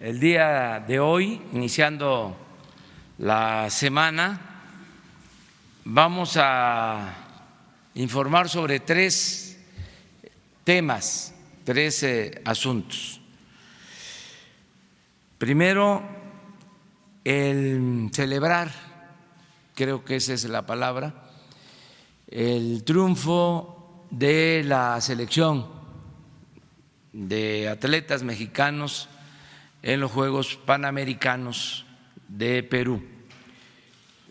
el día de hoy, iniciando la semana, vamos a informar sobre tres temas, tres asuntos. Primero, el celebrar, creo que esa es la palabra, el triunfo de la selección de atletas mexicanos en los Juegos Panamericanos de Perú.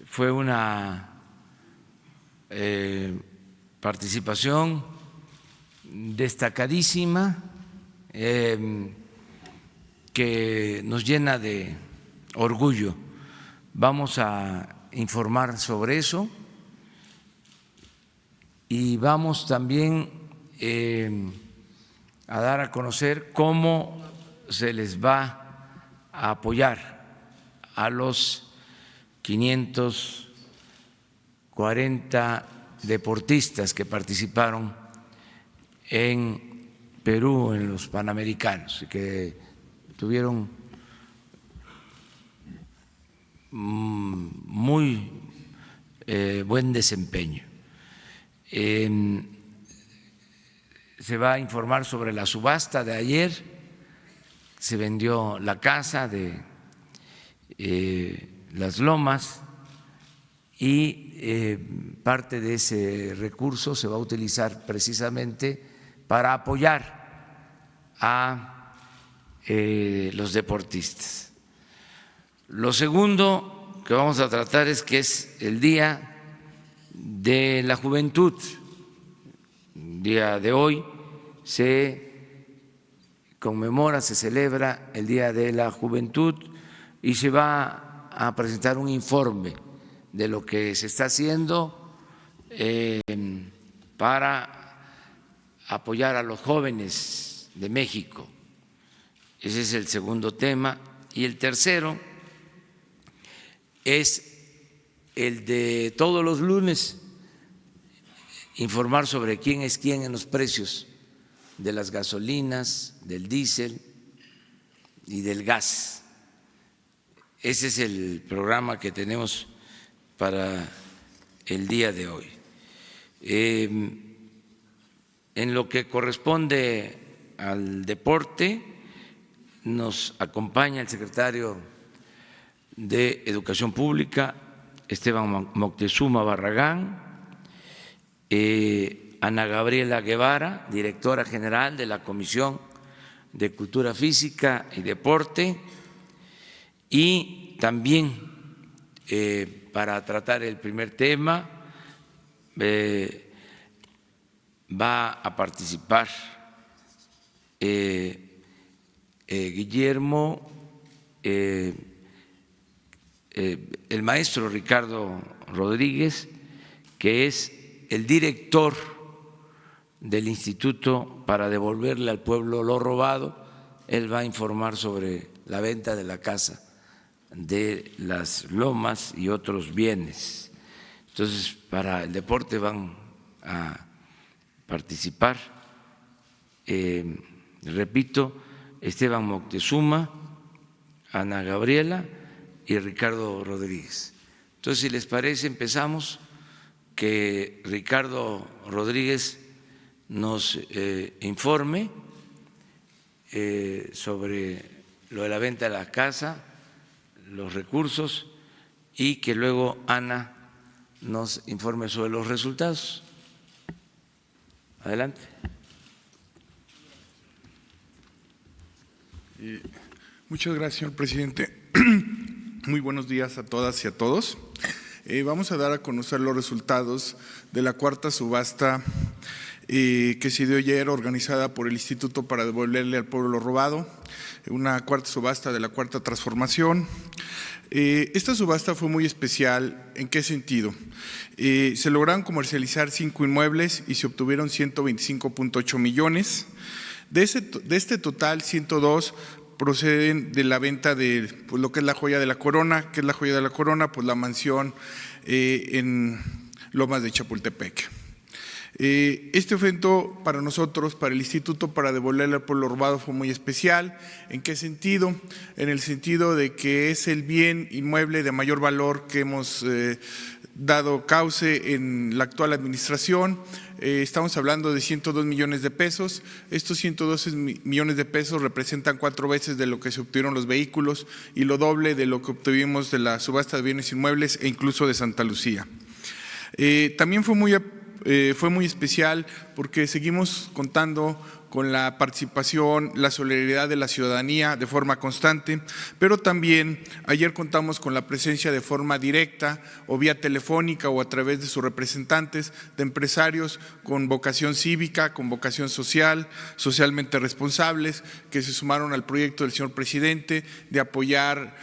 Fue una participación destacadísima que nos llena de orgullo. Vamos a informar sobre eso y vamos también a dar a conocer cómo se les va a apoyar a los 540 deportistas que participaron en Perú en los Panamericanos y que tuvieron muy buen desempeño. Se va a informar sobre la subasta de ayer. Se vendió la casa de Las Lomas y parte de ese recurso se va a utilizar precisamente para apoyar a los deportistas. Lo segundo que vamos a tratar es que es el Día de la Juventud. El día de hoy se conmemora, se celebra el Día de la Juventud y se va a presentar un informe de lo que se está haciendo para apoyar a los jóvenes de México. Ese es el segundo tema. Y el tercero es el de todos los lunes, informar sobre quién es quién en los precios de las gasolinas, del diésel y del gas. Ese es el programa que tenemos para el día de hoy. En lo que corresponde al deporte, nos acompaña el secretario de Educación Pública, Esteban Moctezuma Barragán, Ana Gabriela Guevara, directora general de la Comisión de Cultura Física y Deporte, y también para tratar el primer tema va a participar Guillermo, el maestro Ricardo Rodríguez, que es el director del Instituto para devolverle al pueblo lo robado. Él va a informar sobre la venta de la casa de Las Lomas y otros bienes. Entonces, para el deporte van a participar, repito, Esteban Moctezuma, Ana Gabriela y Ricardo Rodríguez. Entonces, si les parece, empezamos. Que Ricardo Rodríguez nos informe sobre lo de la venta de la casa, los recursos, y que luego Ana nos informe sobre los resultados. Adelante. Muchas gracias, señor presidente. Muy buenos días a todas y a todos. Vamos a dar a conocer los resultados de la cuarta subasta que se dio ayer, organizada por el Instituto para devolverle al pueblo lo robado, una cuarta subasta de la Cuarta Transformación. Esta subasta fue muy especial. ¿En qué sentido? Se lograron comercializar 5 inmuebles y se obtuvieron 125.8 millones. De este total, 102 proceden de la venta de pues, lo que es la joya de la corona. ¿Qué es la joya de la corona? Pues la mansión en Lomas de Chapultepec. Este evento para nosotros, para el Instituto para Devolverle al Pueblo Robado, fue muy especial. ¿En qué sentido? En el sentido de que es el bien inmueble de mayor valor que hemos dado cauce en la actual administración. Estamos hablando de 102 millones de pesos. Estos 112 millones de pesos representan 4 veces de lo que se obtuvieron los vehículos y lo doble de lo que obtuvimos de la subasta de bienes inmuebles e incluso de Santa Lucía. También fue muy especial porque seguimos contando con la participación, la solidaridad de la ciudadanía de forma constante, pero también ayer contamos con la presencia de forma directa o vía telefónica o a través de sus representantes de empresarios con vocación cívica, con vocación social, socialmente responsables, que se sumaron al proyecto del señor presidente de apoyar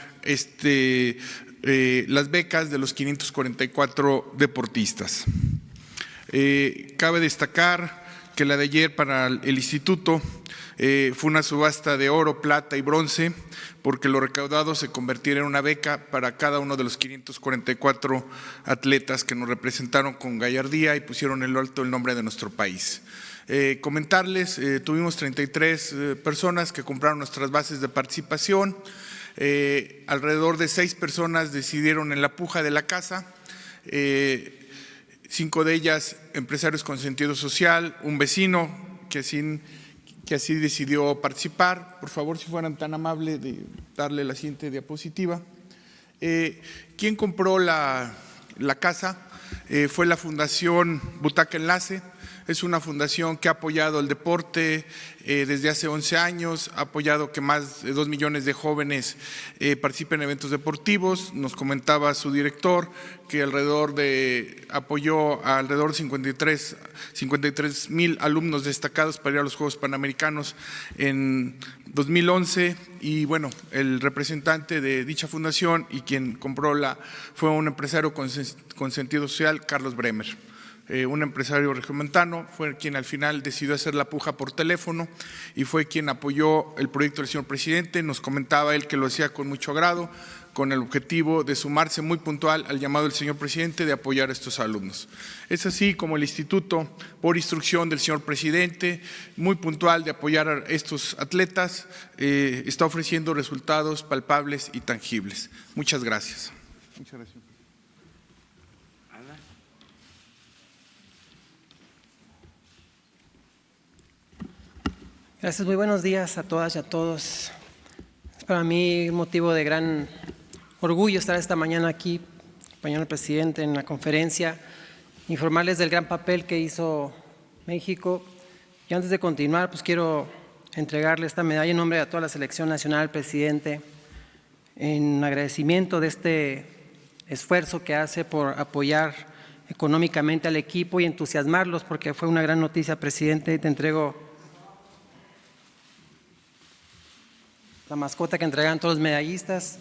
las becas de los 544 deportistas. Cabe destacar que la de ayer para el instituto fue una subasta de oro, plata y bronce, porque lo recaudado se convirtiera en una beca para cada uno de los 544 atletas que nos representaron con gallardía y pusieron en alto el nombre de nuestro país. Comentarles, tuvimos 33 personas que compraron nuestras bases de participación, alrededor de 6 personas decidieron en la puja de la casa, 5 de ellas empresarios con sentido social, un vecino que así decidió participar. Por favor, si fueran tan amables de darle la siguiente diapositiva. ¿Quién compró la casa? Fue la Fundación Butaca Enlace. Es una fundación que ha apoyado el deporte desde hace 11 años, ha apoyado que más de 2 millones de jóvenes participen en eventos deportivos. Nos comentaba su director que apoyó a alrededor de 53,000 alumnos destacados para ir a los Juegos Panamericanos en 2011 y bueno, el representante de dicha fundación y quien compró fue un empresario con sentido social, Carlos Bremer. Un empresario regiomontano, fue quien al final decidió hacer la puja por teléfono y fue quien apoyó el proyecto del señor presidente. Nos comentaba él que lo hacía con mucho agrado, con el objetivo de sumarse muy puntual al llamado del señor presidente de apoyar a estos alumnos. Es así como el instituto, por instrucción del señor presidente, muy puntual de apoyar a estos atletas, está ofreciendo resultados palpables y tangibles. Muchas gracias. Muchas gracias. Gracias, muy buenos días a todas y a todos. Es para mí un motivo de gran orgullo estar esta mañana aquí, acompañando al presidente en la conferencia, informarles del gran papel que hizo México. Y antes de continuar, pues quiero entregarle esta medalla en nombre de toda la selección nacional al presidente, en agradecimiento de este esfuerzo que hace por apoyar económicamente al equipo y entusiasmarlos, porque fue una gran noticia, presidente. Te entrego la mascota que entregan todos los medallistas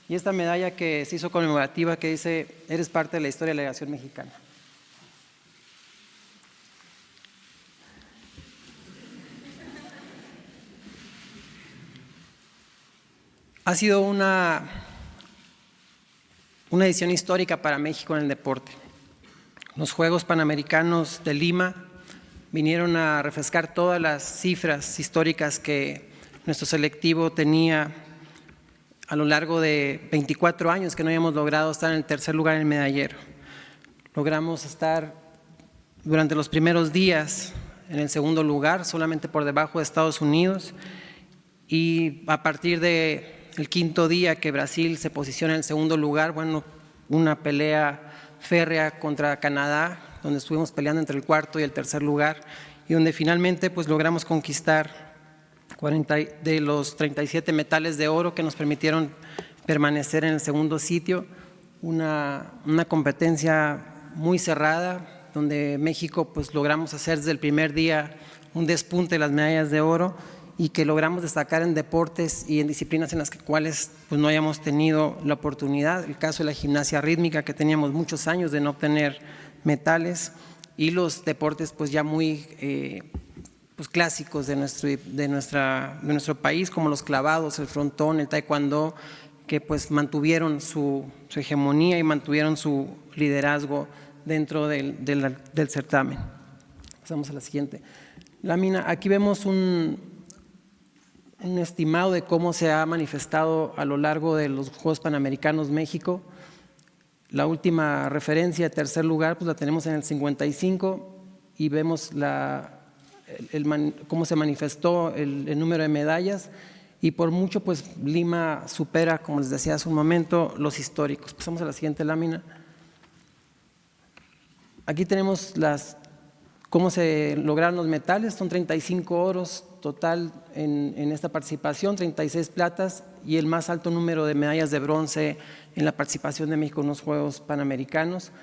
y esta medalla que se hizo conmemorativa que dice: eres parte de la historia de la delegación mexicana. Ha sido una edición histórica para México en el deporte. Los Juegos Panamericanos de Lima vinieron a refrescar todas las cifras históricas que nuestro selectivo tenía a lo largo de 24 años que no habíamos logrado estar en el tercer lugar en el medallero. Logramos estar durante los primeros días en el segundo lugar, solamente por debajo de Estados Unidos, y a partir del quinto día que Brasil se posiciona en el segundo lugar, bueno, una pelea férrea contra Canadá, donde estuvimos peleando entre el cuarto y el tercer lugar, y donde finalmente pues logramos conquistar 40 de los 37 metales de oro que nos permitieron permanecer en el segundo sitio. Una competencia muy cerrada, donde México pues logramos hacer desde el primer día un despunte de las medallas de oro y que logramos destacar en deportes y en disciplinas en las cuales pues no hayamos tenido la oportunidad. El caso de la gimnasia rítmica, que teníamos muchos años de no obtener metales, y los deportes pues ya muy pues clásicos de nuestro país, como los clavados, el frontón, el taekwondo, que pues mantuvieron su hegemonía y mantuvieron su liderazgo dentro del certamen. Pasamos a la siguiente lámina. Aquí vemos un estimado de cómo se ha manifestado a lo largo de los Juegos Panamericanos México. La última referencia, tercer lugar, pues la tenemos en el 55 y vemos cómo se manifestó el número de medallas, y por mucho pues Lima supera, como les decía hace un momento, los históricos. Pasamos a la siguiente lámina. Aquí tenemos cómo se lograron los metales. Son 35 oros total en esta participación, 36 platas y el más alto número de medallas de bronce en la participación de México en los Juegos Panamericanos.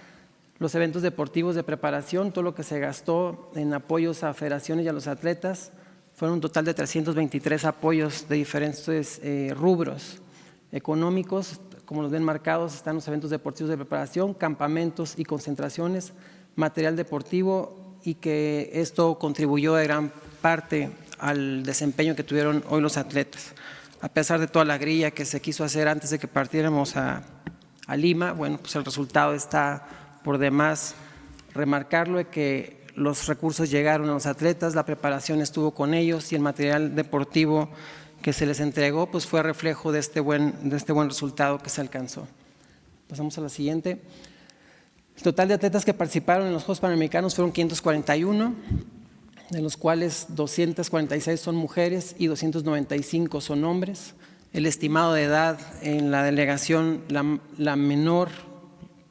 Los eventos deportivos de preparación, todo lo que se gastó en apoyos a federaciones y a los atletas, fueron un total de 323 apoyos de diferentes rubros económicos. Como los ven marcados, están los eventos deportivos de preparación, campamentos y concentraciones, material deportivo, y que esto contribuyó de gran parte al desempeño que tuvieron hoy los atletas. A pesar de toda la grilla que se quiso hacer antes de que partiéramos a Lima, bueno, pues el resultado está por demás remarcarlo, de que los recursos llegaron a los atletas, la preparación estuvo con ellos y el material deportivo que se les entregó pues fue reflejo de este buen resultado que se alcanzó. Pasamos a la siguiente. El total de atletas que participaron en los Juegos Panamericanos fueron 541, de los cuales 246 son mujeres y 295 son hombres. El estimado de edad en la delegación, la menor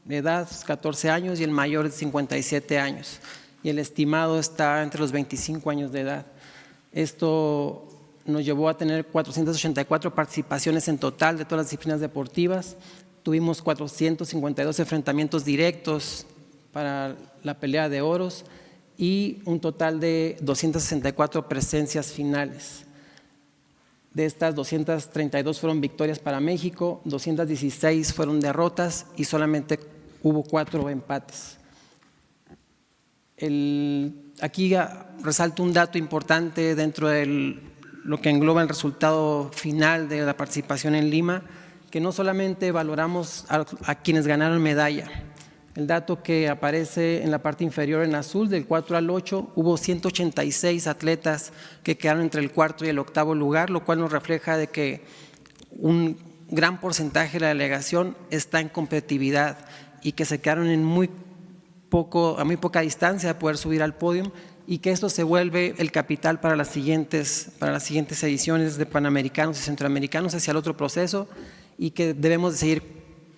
de edad es 14 años y el mayor es 57 años. Y el estimado está entre los 25 años de edad. Esto nos llevó a tener 484 participaciones en total de todas las disciplinas deportivas. Tuvimos 452 enfrentamientos directos para la pelea de oros y un total de 264 presencias finales. De estas, 232 fueron victorias para México, 216 fueron derrotas y solamente hubo 4 empates. Aquí resalto un dato importante dentro de lo que engloba el resultado final de la participación en Lima, que no solamente valoramos a quienes ganaron medalla. El dato que aparece en la parte inferior en azul, del 4 al 8, hubo 186 atletas que quedaron entre el 4 y el 8º lugar, lo cual nos refleja de que un gran porcentaje de la delegación está en competitividad y que se quedaron a muy poca distancia de poder subir al podio, y que esto se vuelve el capital para las siguientes ediciones de Panamericanos y Centroamericanos hacia el otro proceso, y que debemos de seguir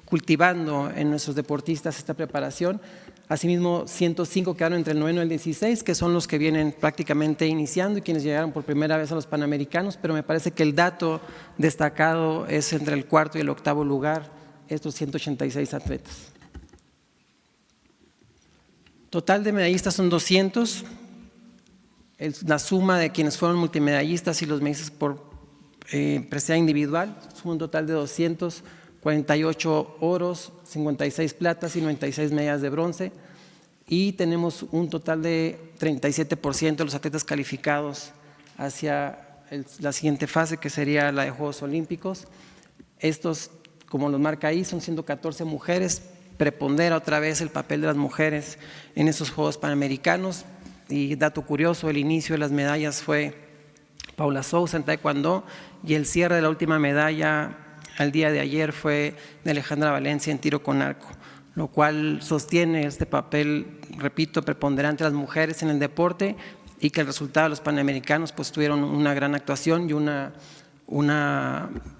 cultivando en nuestros deportistas esta preparación. Asimismo, 105 quedaron entre el 9 y el 16, que son los que vienen prácticamente iniciando y quienes llegaron por primera vez a los Panamericanos, pero me parece que el dato destacado es entre el 4º y el 8º lugar, estos 186 atletas. Total de medallistas son 200, la suma de quienes fueron multimedallistas y los medallistas por presea individual, suma un total de 248 oros, 56 platas y 96 medallas de bronce, y tenemos un total de 37% de los atletas calificados hacia la siguiente fase, que sería la de Juegos Olímpicos. Estos, como los marca ahí, son 114 mujeres, prepondera otra vez el papel de las mujeres en estos Juegos Panamericanos. Y dato curioso, el inicio de las medallas fue Paula Sousa en taekwondo, y el cierre de la última medalla al día de ayer fue de Alejandra Valencia en tiro con arco, lo cual sostiene este papel, repito, preponderante de las mujeres en el deporte, y que el resultado de los Panamericanos pues tuvieron una gran actuación y un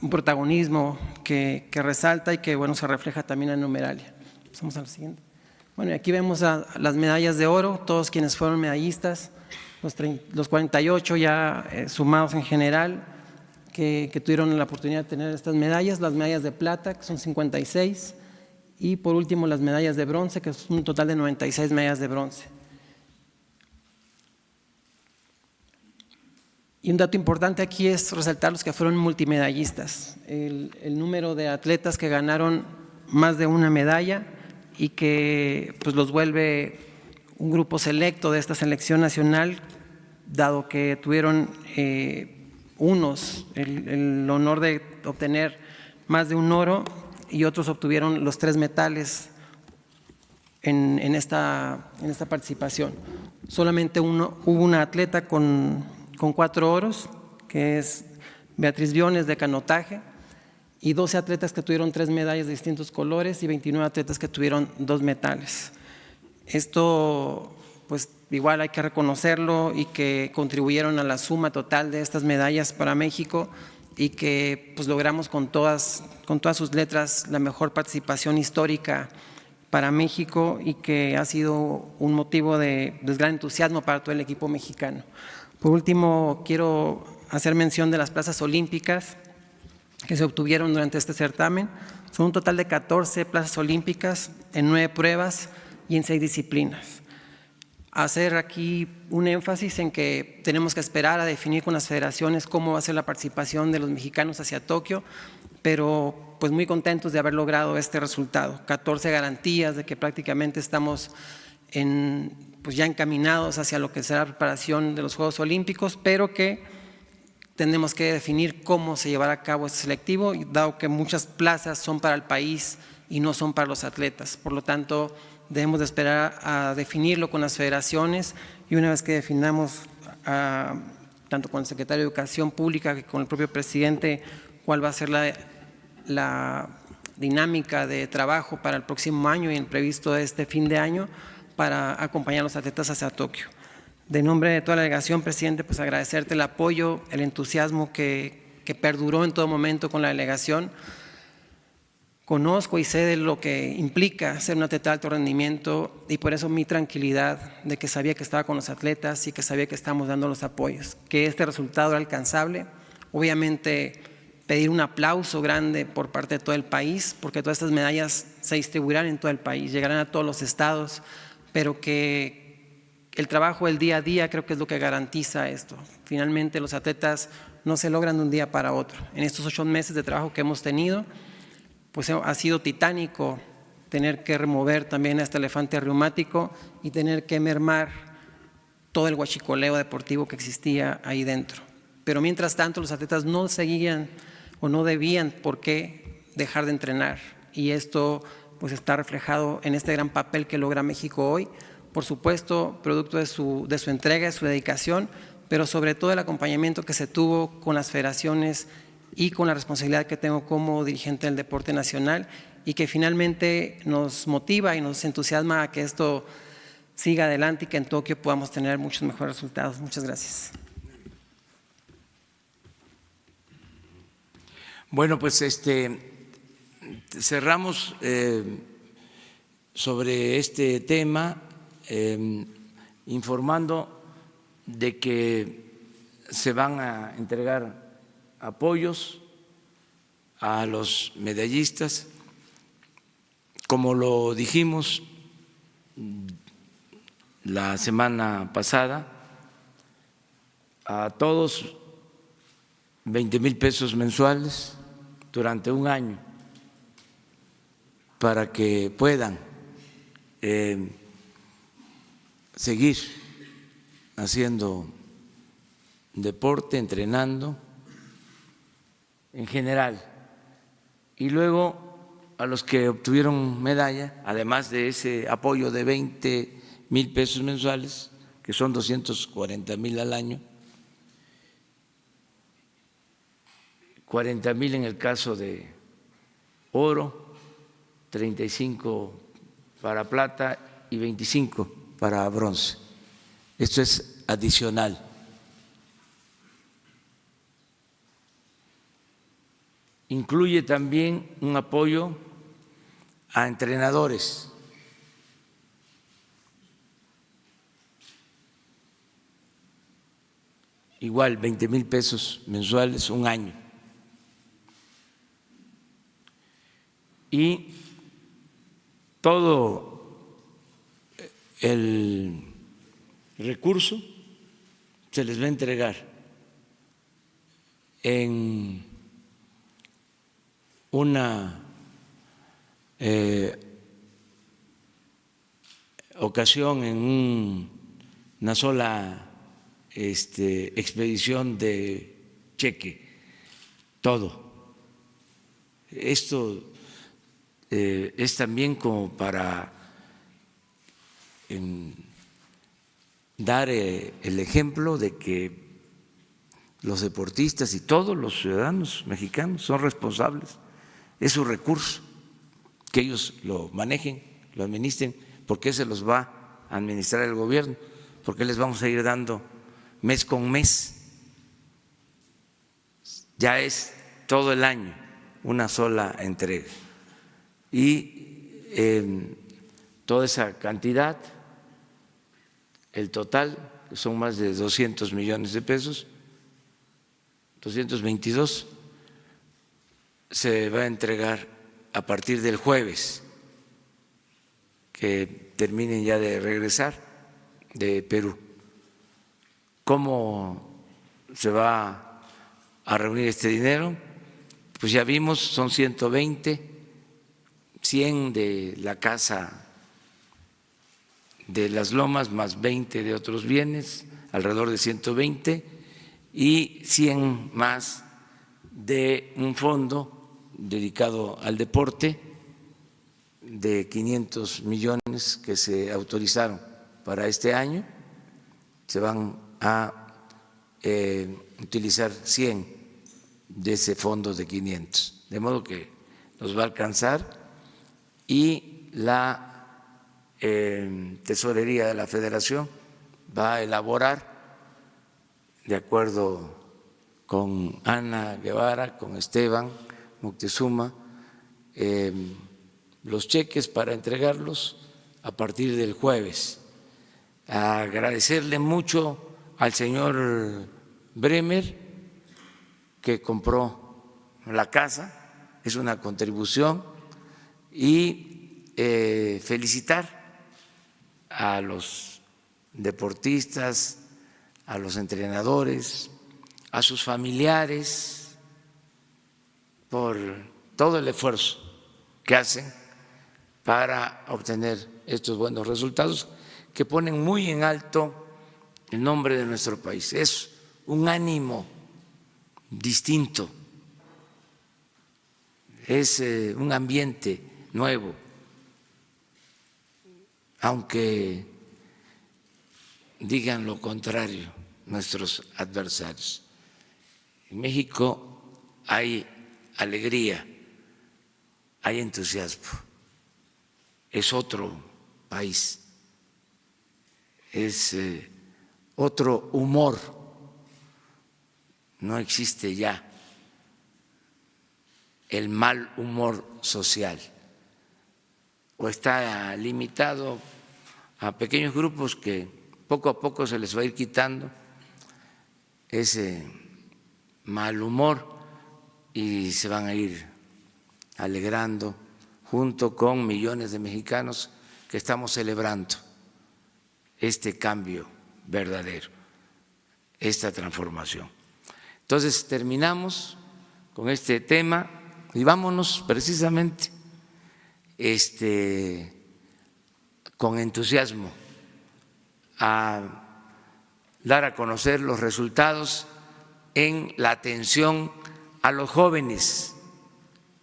protagonismo que resalta y que bueno, se refleja también en numeralia. Pasamos a la siguiente. Bueno, y aquí vemos las medallas de oro, todos quienes fueron medallistas, los 48 ya sumados en general, que tuvieron la oportunidad de tener estas medallas, las medallas de plata, que son 56, y por último las medallas de bronce, que es un total de 96 medallas de bronce. Y un dato importante aquí es resaltar los que fueron multimedallistas, el número de atletas que ganaron más de una medalla y que pues los vuelve un grupo selecto de esta selección nacional, dado que tuvieron unos el honor de obtener más de un oro y otros obtuvieron los 3 metales, en esta participación. Solamente hubo una atleta con 4 oros, que es Beatriz Biones de canotaje, y 12 atletas que tuvieron 3 medallas de distintos colores y 29 atletas que tuvieron 2 metales. Esto, pues igual hay que reconocerlo, y que contribuyeron a la suma total de estas medallas para México, y que pues logramos con todas sus letras la mejor participación histórica para México, y que ha sido un motivo de gran entusiasmo para todo el equipo mexicano. Por último, quiero hacer mención de las plazas olímpicas que se obtuvieron durante este certamen. Son un total de 14 plazas olímpicas en 9 pruebas y en 6 disciplinas. Hacer aquí un énfasis en que tenemos que esperar a definir con las federaciones cómo va a ser la participación de los mexicanos hacia Tokio, pero pues muy contentos de haber logrado este resultado. 14 garantías de que prácticamente estamos pues ya encaminados hacia lo que será la preparación de los Juegos Olímpicos, pero que tenemos que definir cómo se llevará a cabo este selectivo, dado que muchas plazas son para el país y no son para los atletas. Por lo tanto, debemos de esperar a definirlo con las federaciones, y una vez que definamos tanto con el secretario de Educación Pública que con el propio presidente cuál va a ser la dinámica de trabajo para el próximo año y el previsto de este fin de año para acompañar a los atletas hacia Tokio. De nombre de toda la delegación, presidente, pues agradecerte el apoyo, el entusiasmo que perduró en todo momento con la delegación. Conozco y sé de lo que implica ser un atleta de alto rendimiento, y por eso mi tranquilidad de que sabía que estaba con los atletas y que sabía que estábamos dando los apoyos, que este resultado era alcanzable. Obviamente pedir un aplauso grande por parte de todo el país, porque todas estas medallas se distribuirán en todo el país, llegarán a todos los estados, pero que el trabajo del día a día creo que es lo que garantiza esto. Finalmente los atletas no se logran de un día para otro. En estos 8 meses de trabajo que hemos tenido, pues ha sido titánico tener que remover también a este elefante reumático y tener que mermar todo el huachicoleo deportivo que existía ahí dentro. Pero mientras tanto los atletas no seguían o no debían por qué dejar de entrenar, y esto pues está reflejado en este gran papel que logra México hoy, por supuesto producto de su entrega, de su dedicación, pero sobre todo el acompañamiento que se tuvo con las federaciones y con la responsabilidad que tengo como dirigente del deporte nacional, y que finalmente nos motiva y nos entusiasma a que esto siga adelante y que en Tokio podamos tener muchos mejores resultados. Muchas gracias. Bueno, pues cerramos sobre este tema informando de que se van a entregar apoyos a los medallistas, como lo dijimos la semana pasada, a todos 20,000 pesos mensuales durante un año para que puedan seguir haciendo deporte, entrenando en general. Y luego a los que obtuvieron medalla, además de ese apoyo de 20,000 pesos mensuales, que son 240,000 al año, 40,000 en el caso de oro, 35 para plata y 25 para bronce. Esto es adicional. Incluye también un apoyo a entrenadores. Igual, 20,000 pesos mensuales, un año. Y todo el recurso se les va a entregar en una ocasión, en una sola expedición de cheque, todo. Esto es también como para en dar el ejemplo de que los deportistas y todos los ciudadanos mexicanos son responsables. Es su recurso, que ellos lo manejen, lo administren. ¿Por qué se los va a administrar el gobierno? ¿Por qué les vamos a ir dando mes con mes? Ya es todo el año una sola entrega. Y toda esa cantidad, el total, que son más de 200 millones de pesos, 222, se va a entregar a partir del jueves, que terminen ya de regresar de Perú. ¿Cómo se va a reunir este dinero? Pues ya vimos, son 120, 100 de la Casa de las Lomas, más 20 de otros bienes, alrededor de 120, y 100 más de un fondo dedicado al deporte de 500 millones que se autorizaron para este año. Se van a utilizar 100 de ese fondo de 500, de modo que nos va a alcanzar, y la Tesorería de la Federación va a elaborar, de acuerdo con Ana Guevara, con Esteban Moctezuma, los cheques para entregarlos a partir del jueves. Agradecerle mucho al señor Bremer, que compró la casa, es una contribución, y felicitar a los deportistas, a los entrenadores, a sus familiares, por todo el esfuerzo que hacen para obtener estos buenos resultados, que ponen muy en alto el nombre de nuestro país. Es un ánimo distinto, es un ambiente nuevo, aunque digan lo contrario nuestros adversarios. En México hay alegría, hay entusiasmo, es otro país, es otro humor, no existe ya el mal humor social, o está limitado a pequeños grupos que poco a poco se les va a ir quitando ese mal humor y se van a ir alegrando junto con millones de mexicanos que estamos celebrando este cambio verdadero, esta transformación. Entonces terminamos con este tema y vámonos precisamente con entusiasmo a dar a conocer los resultados en la atención a los jóvenes,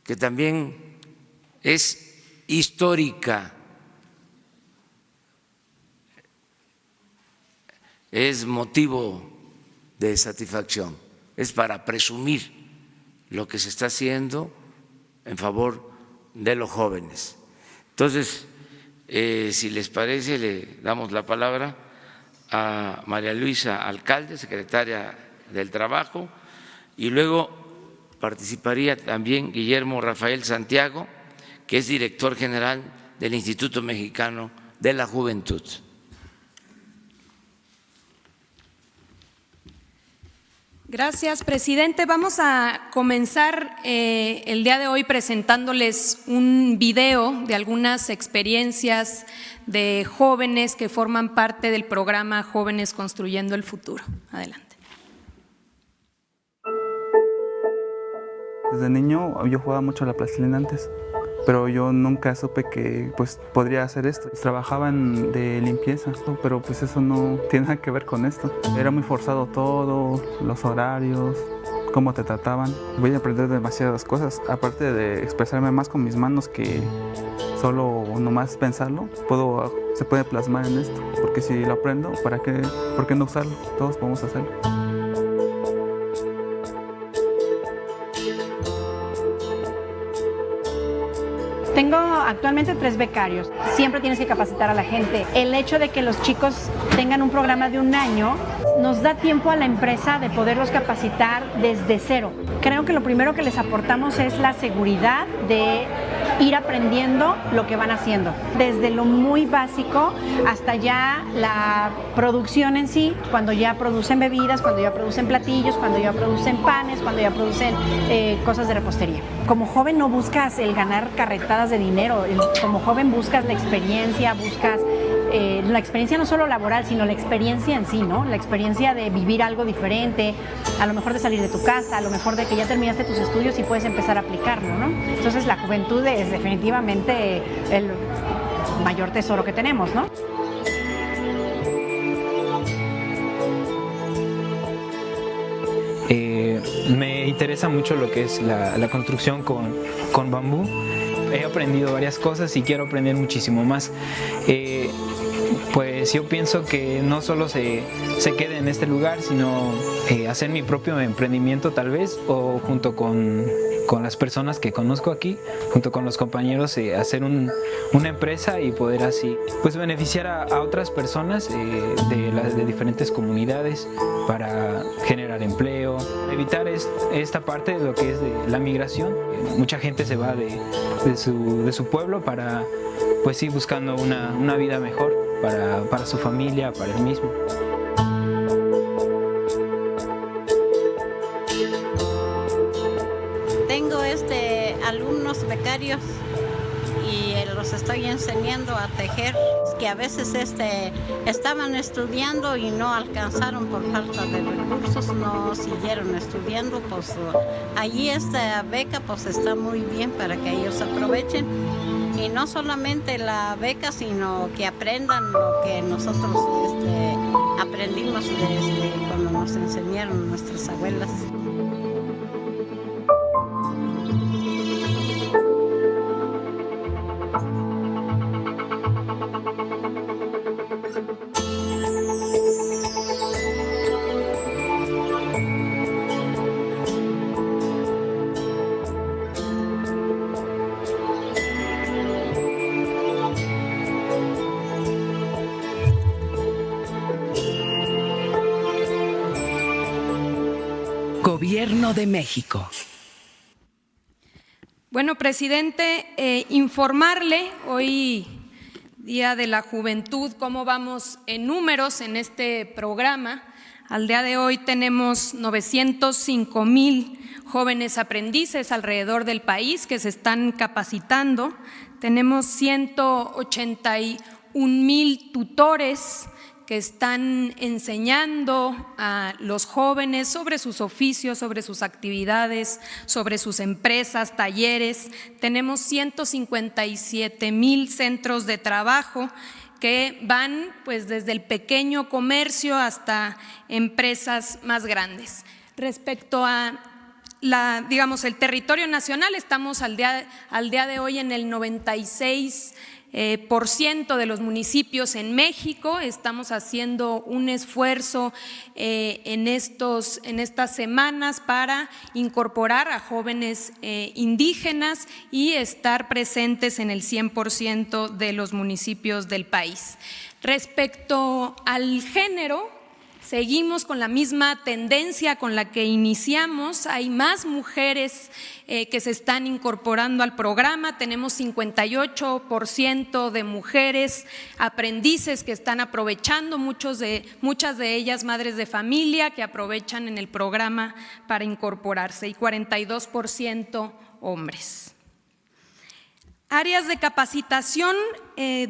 que también es histórica, es motivo de satisfacción, es para presumir lo que se está haciendo en favor de los jóvenes. Entonces, si les parece, le damos la palabra a María Luisa Alcalde, secretaria del Trabajo, y luego participaría también Guillermo Rafael Santiago, que es director general del Instituto Mexicano de la Juventud. Gracias, presidente. Vamos a comenzar el día de hoy presentándoles un video de algunas experiencias de jóvenes que forman parte del programa Jóvenes Construyendo el Futuro. Adelante. Desde niño yo jugaba mucho a la plastilina antes, pero yo nunca supe que podría hacer esto. Trabajaban de limpieza, pero pues eso no tiene nada que ver con esto. Era muy forzado todo, los horarios, cómo te trataban. Voy a aprender demasiadas cosas, aparte de expresarme más con mis manos que solo nomás pensarlo, se puede plasmar en esto, porque si lo aprendo, ¿por qué no usarlo? Todos podemos hacerlo. Tengo actualmente 3 becarios. Siempre tienes que capacitar a la gente. El hecho de que los chicos tengan un programa de 1 año nos da tiempo a la empresa de poderlos capacitar desde cero. Creo que lo primero que les aportamos es la seguridad de ir aprendiendo lo que van haciendo. Desde lo muy básico hasta ya la producción en sí, cuando ya producen bebidas, cuando ya producen platillos, cuando ya producen panes, cuando ya producen cosas de repostería. Como joven no buscas el ganar carretadas de dinero, como joven buscas la experiencia, la experiencia no solo laboral, sino la experiencia en sí, ¿no? La experiencia de vivir algo diferente, a lo mejor de salir de tu casa, a lo mejor de que ya terminaste tus estudios y puedes empezar a aplicarlo, ¿no? Entonces la juventud es definitivamente el mayor tesoro que tenemos, ¿no? Me interesa mucho lo que es la construcción con bambú. He aprendido varias cosas y quiero aprender muchísimo más. Pues yo pienso que no solo se quede en este lugar, sino hacer mi propio emprendimiento tal vez, o junto con las personas que conozco aquí, junto con los compañeros, hacer una empresa y poder así pues beneficiar a otras personas de diferentes comunidades para generar empleo, evitar esta parte de lo que es de la migración. Mucha gente se va de su pueblo para pues sí buscando una vida mejor para su familia, para él mismo. Tengo alumnos becarios y los estoy enseñando a tejer, que a veces estaban estudiando y no alcanzaron por falta de recursos, no siguieron estudiando, pues allí esta beca pues está muy bien para que ellos aprovechen. Y no solamente la beca, sino que aprendan lo que nosotros aprendimos desde cuando nos enseñaron nuestras abuelas. Gobierno de México. Bueno, presidente, informarle hoy, Día de la Juventud, cómo vamos en números en este programa. Al día de hoy tenemos 905,000 jóvenes aprendices alrededor del país que se están capacitando. Tenemos 181,000 tutores que están enseñando a los jóvenes sobre sus oficios, sobre sus actividades, sobre sus empresas, talleres. Tenemos 157,000 centros de trabajo que van pues desde el pequeño comercio hasta empresas más grandes. Respecto a el territorio nacional, estamos al día de hoy en el 96% de los municipios en México. Estamos haciendo un esfuerzo en estas semanas para incorporar a jóvenes indígenas y estar presentes en el 100% de los municipios del país. Respecto al género, seguimos con la misma tendencia con la que iniciamos. Hay más mujeres que se están incorporando al programa. Tenemos 58% de mujeres aprendices que están aprovechando, muchas de ellas madres de familia que aprovechan en el programa para incorporarse, y 42% hombres. Áreas de capacitación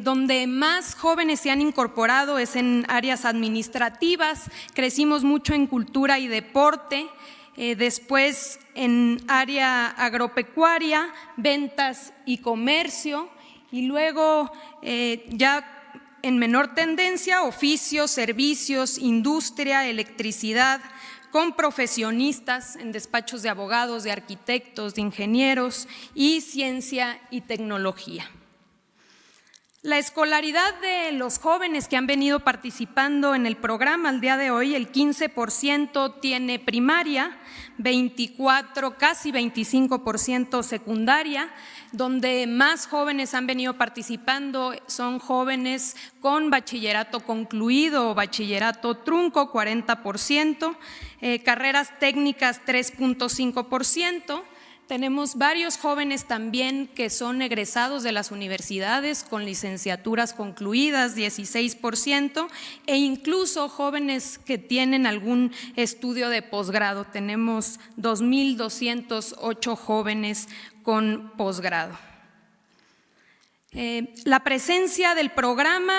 donde más jóvenes se han incorporado es en áreas administrativas. Crecimos mucho en cultura y deporte, después en área agropecuaria, ventas y comercio, y luego ya en menor tendencia, oficios, servicios, industria, electricidad, con profesionistas en despachos de abogados, de arquitectos, de ingenieros y ciencia y tecnología. La escolaridad de los jóvenes que han venido participando en el programa al día de hoy, el 15% tiene primaria, 24, casi 25% secundaria. Donde más jóvenes han venido participando son jóvenes con bachillerato concluido o bachillerato trunco, 40%, carreras técnicas 3.5%. Tenemos varios jóvenes también que son egresados de las universidades con licenciaturas concluidas, 16%, e incluso jóvenes que tienen algún estudio de posgrado. Tenemos 2.208 jóvenes con posgrado. La presencia del programa,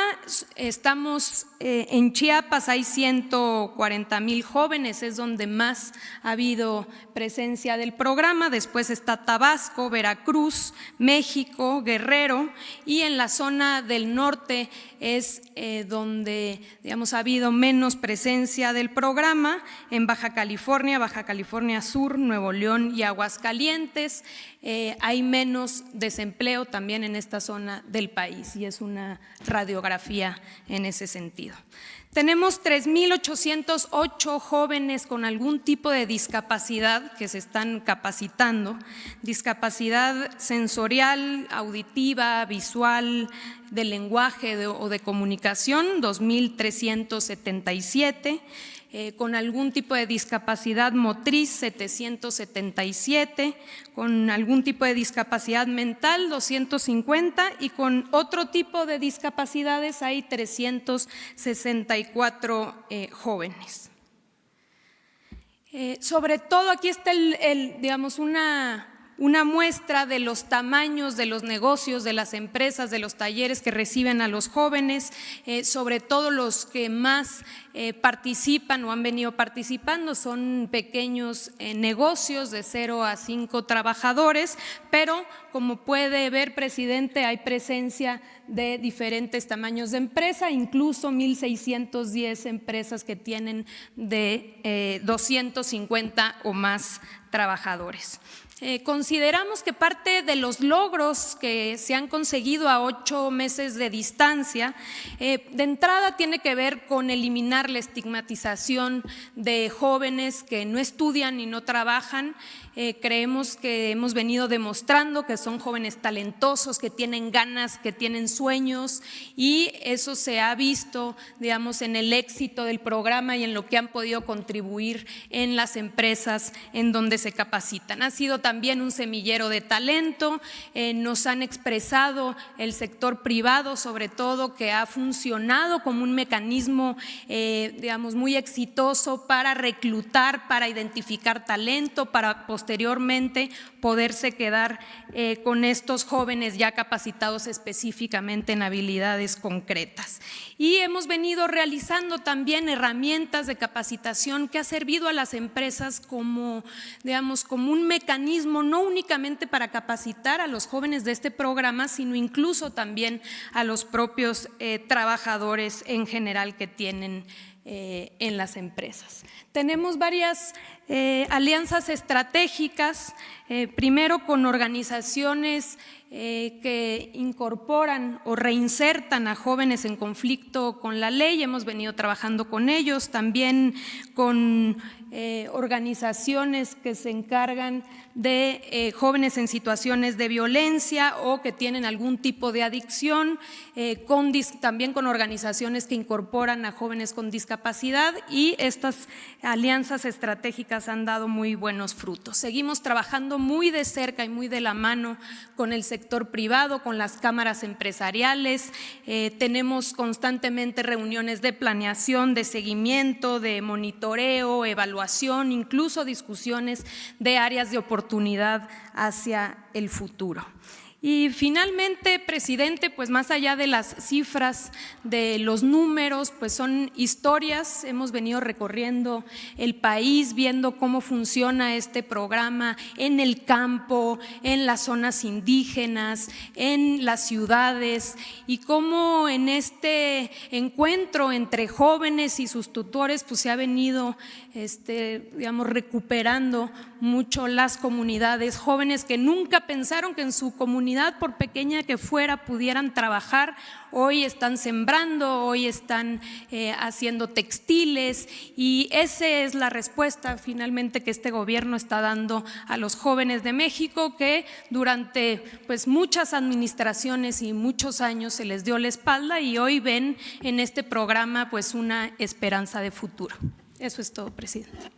estamos en Chiapas, hay 140,000 jóvenes, es donde más ha habido presencia del programa. Después está Tabasco, Veracruz, México, Guerrero, y en la zona del norte es donde, digamos, ha habido menos presencia del programa, en Baja California Sur, Nuevo León y Aguascalientes. Hay menos desempleo también en esta zona del país y es una radiografía en ese sentido. Tenemos 3.808 jóvenes con algún tipo de discapacidad que se están capacitando, discapacidad sensorial, auditiva, visual, de lenguaje o de comunicación, 2.377. Con algún tipo de discapacidad motriz, 777, con algún tipo de discapacidad mental, 250, y con otro tipo de discapacidades hay 364 jóvenes. Sobre todo aquí está digamos, una muestra de los tamaños de los negocios, de las empresas, de los talleres que reciben a los jóvenes, sobre todo los que más participan o han venido participando son pequeños negocios de 0 a 5 trabajadores, pero como puede ver, presidente, hay presencia de diferentes tamaños de empresa, incluso 1.610 empresas que tienen de 250 o más trabajadores. Consideramos que parte de los logros que se han conseguido a 8 meses de distancia, de entrada tiene que ver con eliminar la estigmatización de jóvenes que no estudian y no trabajan. Creemos que hemos venido demostrando que son jóvenes talentosos, que tienen ganas, que tienen sueños, y eso se ha visto, digamos, en el éxito del programa y en lo que han podido contribuir en las empresas en donde se capacitan. Ha sido también un semillero de talento, nos han expresado el sector privado, sobre todo, que ha funcionado como un mecanismo, digamos, muy exitoso para reclutar, para identificar talento, para posteriormente poderse quedar con estos jóvenes ya capacitados específicamente en habilidades concretas. Y hemos venido realizando también herramientas de capacitación que ha servido a las empresas como, digamos, como un mecanismo no únicamente para capacitar a los jóvenes de este programa, sino incluso también a los propios trabajadores en general que tienen en las empresas. Tenemos varias alianzas estratégicas, primero con organizaciones que incorporan o reinsertan a jóvenes en conflicto con la ley, hemos venido trabajando con ellos, también con organizaciones que se encargan de jóvenes en situaciones de violencia o que tienen algún tipo de adicción, también con organizaciones que incorporan a jóvenes con discapacidad, y estas alianzas estratégicas han dado muy buenos frutos. Seguimos trabajando muy de cerca y muy de la mano con el sector privado, con las cámaras empresariales, tenemos constantemente reuniones de planeación, de seguimiento, de monitoreo, evaluación, incluso discusiones de áreas de oportunidad hacia el futuro. Y finalmente, presidente, pues más allá de las cifras, de los números, pues son historias. Hemos venido recorriendo el país, viendo cómo funciona este programa en el campo, en las zonas indígenas, en las ciudades, y cómo en este encuentro entre jóvenes y sus tutores pues se ha venido recuperando mucho las comunidades, jóvenes que nunca pensaron que en su comunidad, por pequeña que fuera, pudieran trabajar. Hoy están sembrando, hoy están haciendo textiles, y esa es la respuesta finalmente que este gobierno está dando a los jóvenes de México, que durante pues muchas administraciones y muchos años se les dio la espalda, y hoy ven en este programa pues una esperanza de futuro. Eso es todo, presidente.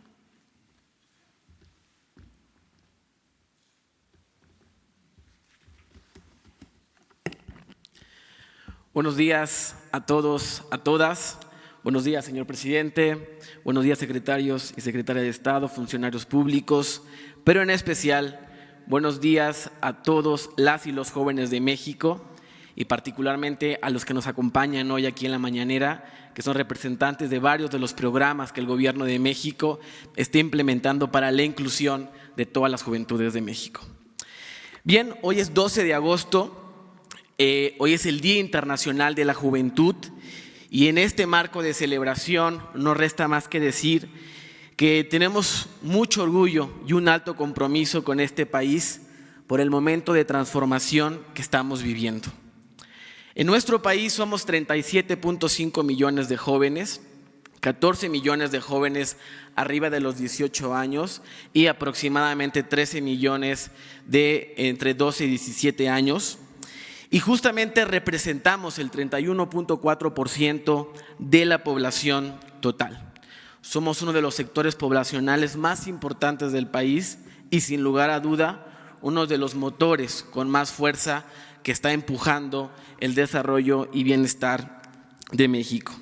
Buenos días a todos, a todas. Buenos días, señor presidente. Buenos días, secretarios y secretarias de Estado, funcionarios públicos, pero en especial, buenos días a todos las y los jóvenes de México, y particularmente a los que nos acompañan hoy aquí en la mañanera, que son representantes de varios de los programas que el Gobierno de México está implementando para la inclusión de todas las juventudes de México. Bien, hoy es 12 de agosto. Hoy es el Día Internacional de la Juventud, y en este marco de celebración no resta más que decir que tenemos mucho orgullo y un alto compromiso con este país por el momento de transformación que estamos viviendo. En nuestro país somos 37.5 millones de jóvenes, 14 millones de jóvenes arriba de los 18 años y aproximadamente 13 millones de entre 12 y 17 años. Y justamente representamos el 31.4% de la población total. Somos uno de los sectores poblacionales más importantes del país y, sin lugar a duda, uno de los motores con más fuerza que está empujando el desarrollo y bienestar de México.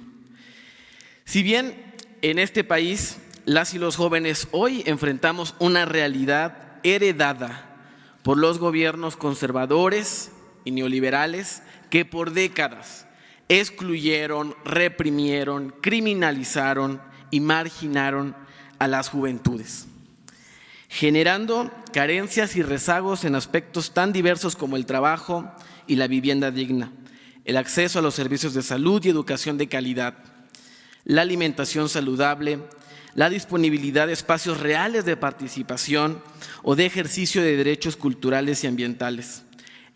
Si bien en este país las y los jóvenes hoy enfrentamos una realidad heredada por los gobiernos conservadores y neoliberales que por décadas excluyeron, reprimieron, criminalizaron y marginaron a las juventudes, generando carencias y rezagos en aspectos tan diversos como el trabajo y la vivienda digna, el acceso a los servicios de salud y educación de calidad, la alimentación saludable, la disponibilidad de espacios reales de participación o de ejercicio de derechos culturales y ambientales,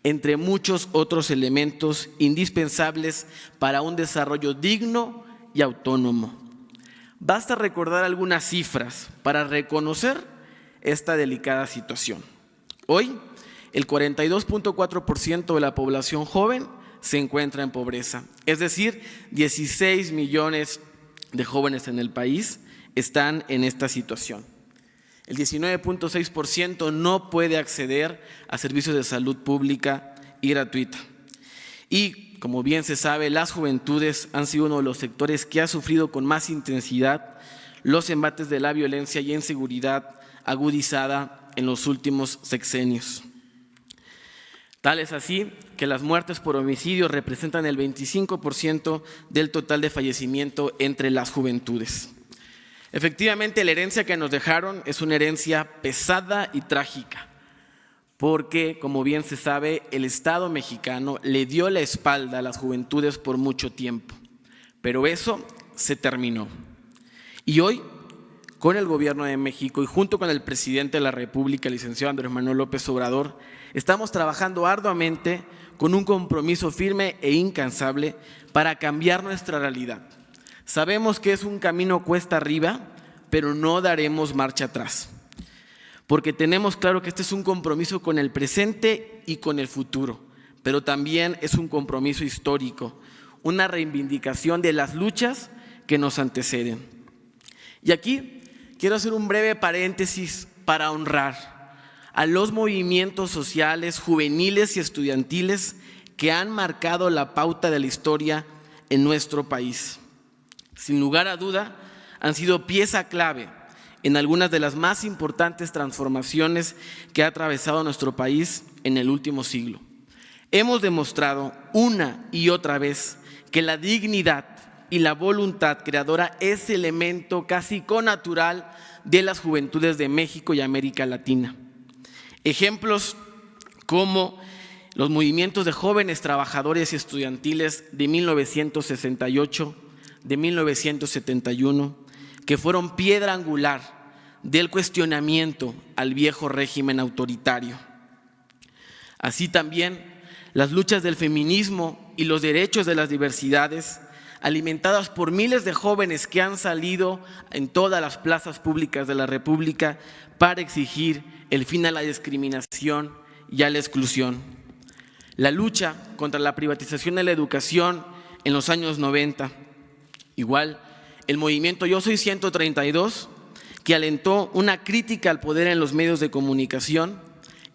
entre muchos otros elementos indispensables para un desarrollo digno y autónomo. Basta recordar algunas cifras para reconocer esta delicada situación. Hoy, el 42.4% de la población joven se encuentra en pobreza, es decir, 16 millones de jóvenes en el país están en esta situación. El 19.6% no puede acceder a servicios de salud pública y gratuita. Y, como bien se sabe, las juventudes han sido uno de los sectores que ha sufrido con más intensidad los embates de la violencia y inseguridad agudizada en los últimos sexenios. Tal es así que las muertes por homicidio representan el 25% del total de fallecimiento entre las juventudes. Efectivamente, la herencia que nos dejaron es una herencia pesada y trágica, porque, como bien se sabe, el Estado mexicano le dio la espalda a las juventudes por mucho tiempo, pero eso se terminó. Y hoy, con el Gobierno de México y junto con el presidente de la República, el licenciado Andrés Manuel López Obrador, estamos trabajando arduamente con un compromiso firme e incansable para cambiar nuestra realidad. Sabemos que es un camino cuesta arriba, pero no daremos marcha atrás, porque tenemos claro que este es un compromiso con el presente y con el futuro, pero también es un compromiso histórico, una reivindicación de las luchas que nos anteceden. Y aquí quiero hacer un breve paréntesis para honrar a los movimientos sociales, juveniles y estudiantiles que han marcado la pauta de la historia en nuestro país. Sin lugar a duda, han sido pieza clave en algunas de las más importantes transformaciones que ha atravesado nuestro país en el último siglo. Hemos demostrado una y otra vez que la dignidad y la voluntad creadora es elemento casi connatural de las juventudes de México y América Latina. Ejemplos como los movimientos de jóvenes trabajadores y estudiantiles de 1968, de 1971, que fueron piedra angular del cuestionamiento al viejo régimen autoritario. Así también las luchas del feminismo y los derechos de las diversidades, alimentadas por miles de jóvenes que han salido en todas las plazas públicas de la República para exigir el fin a la discriminación y a la exclusión. La lucha contra la privatización de la educación en los años 90. Igual, el movimiento Yo Soy 132, que alentó una crítica al poder en los medios de comunicación,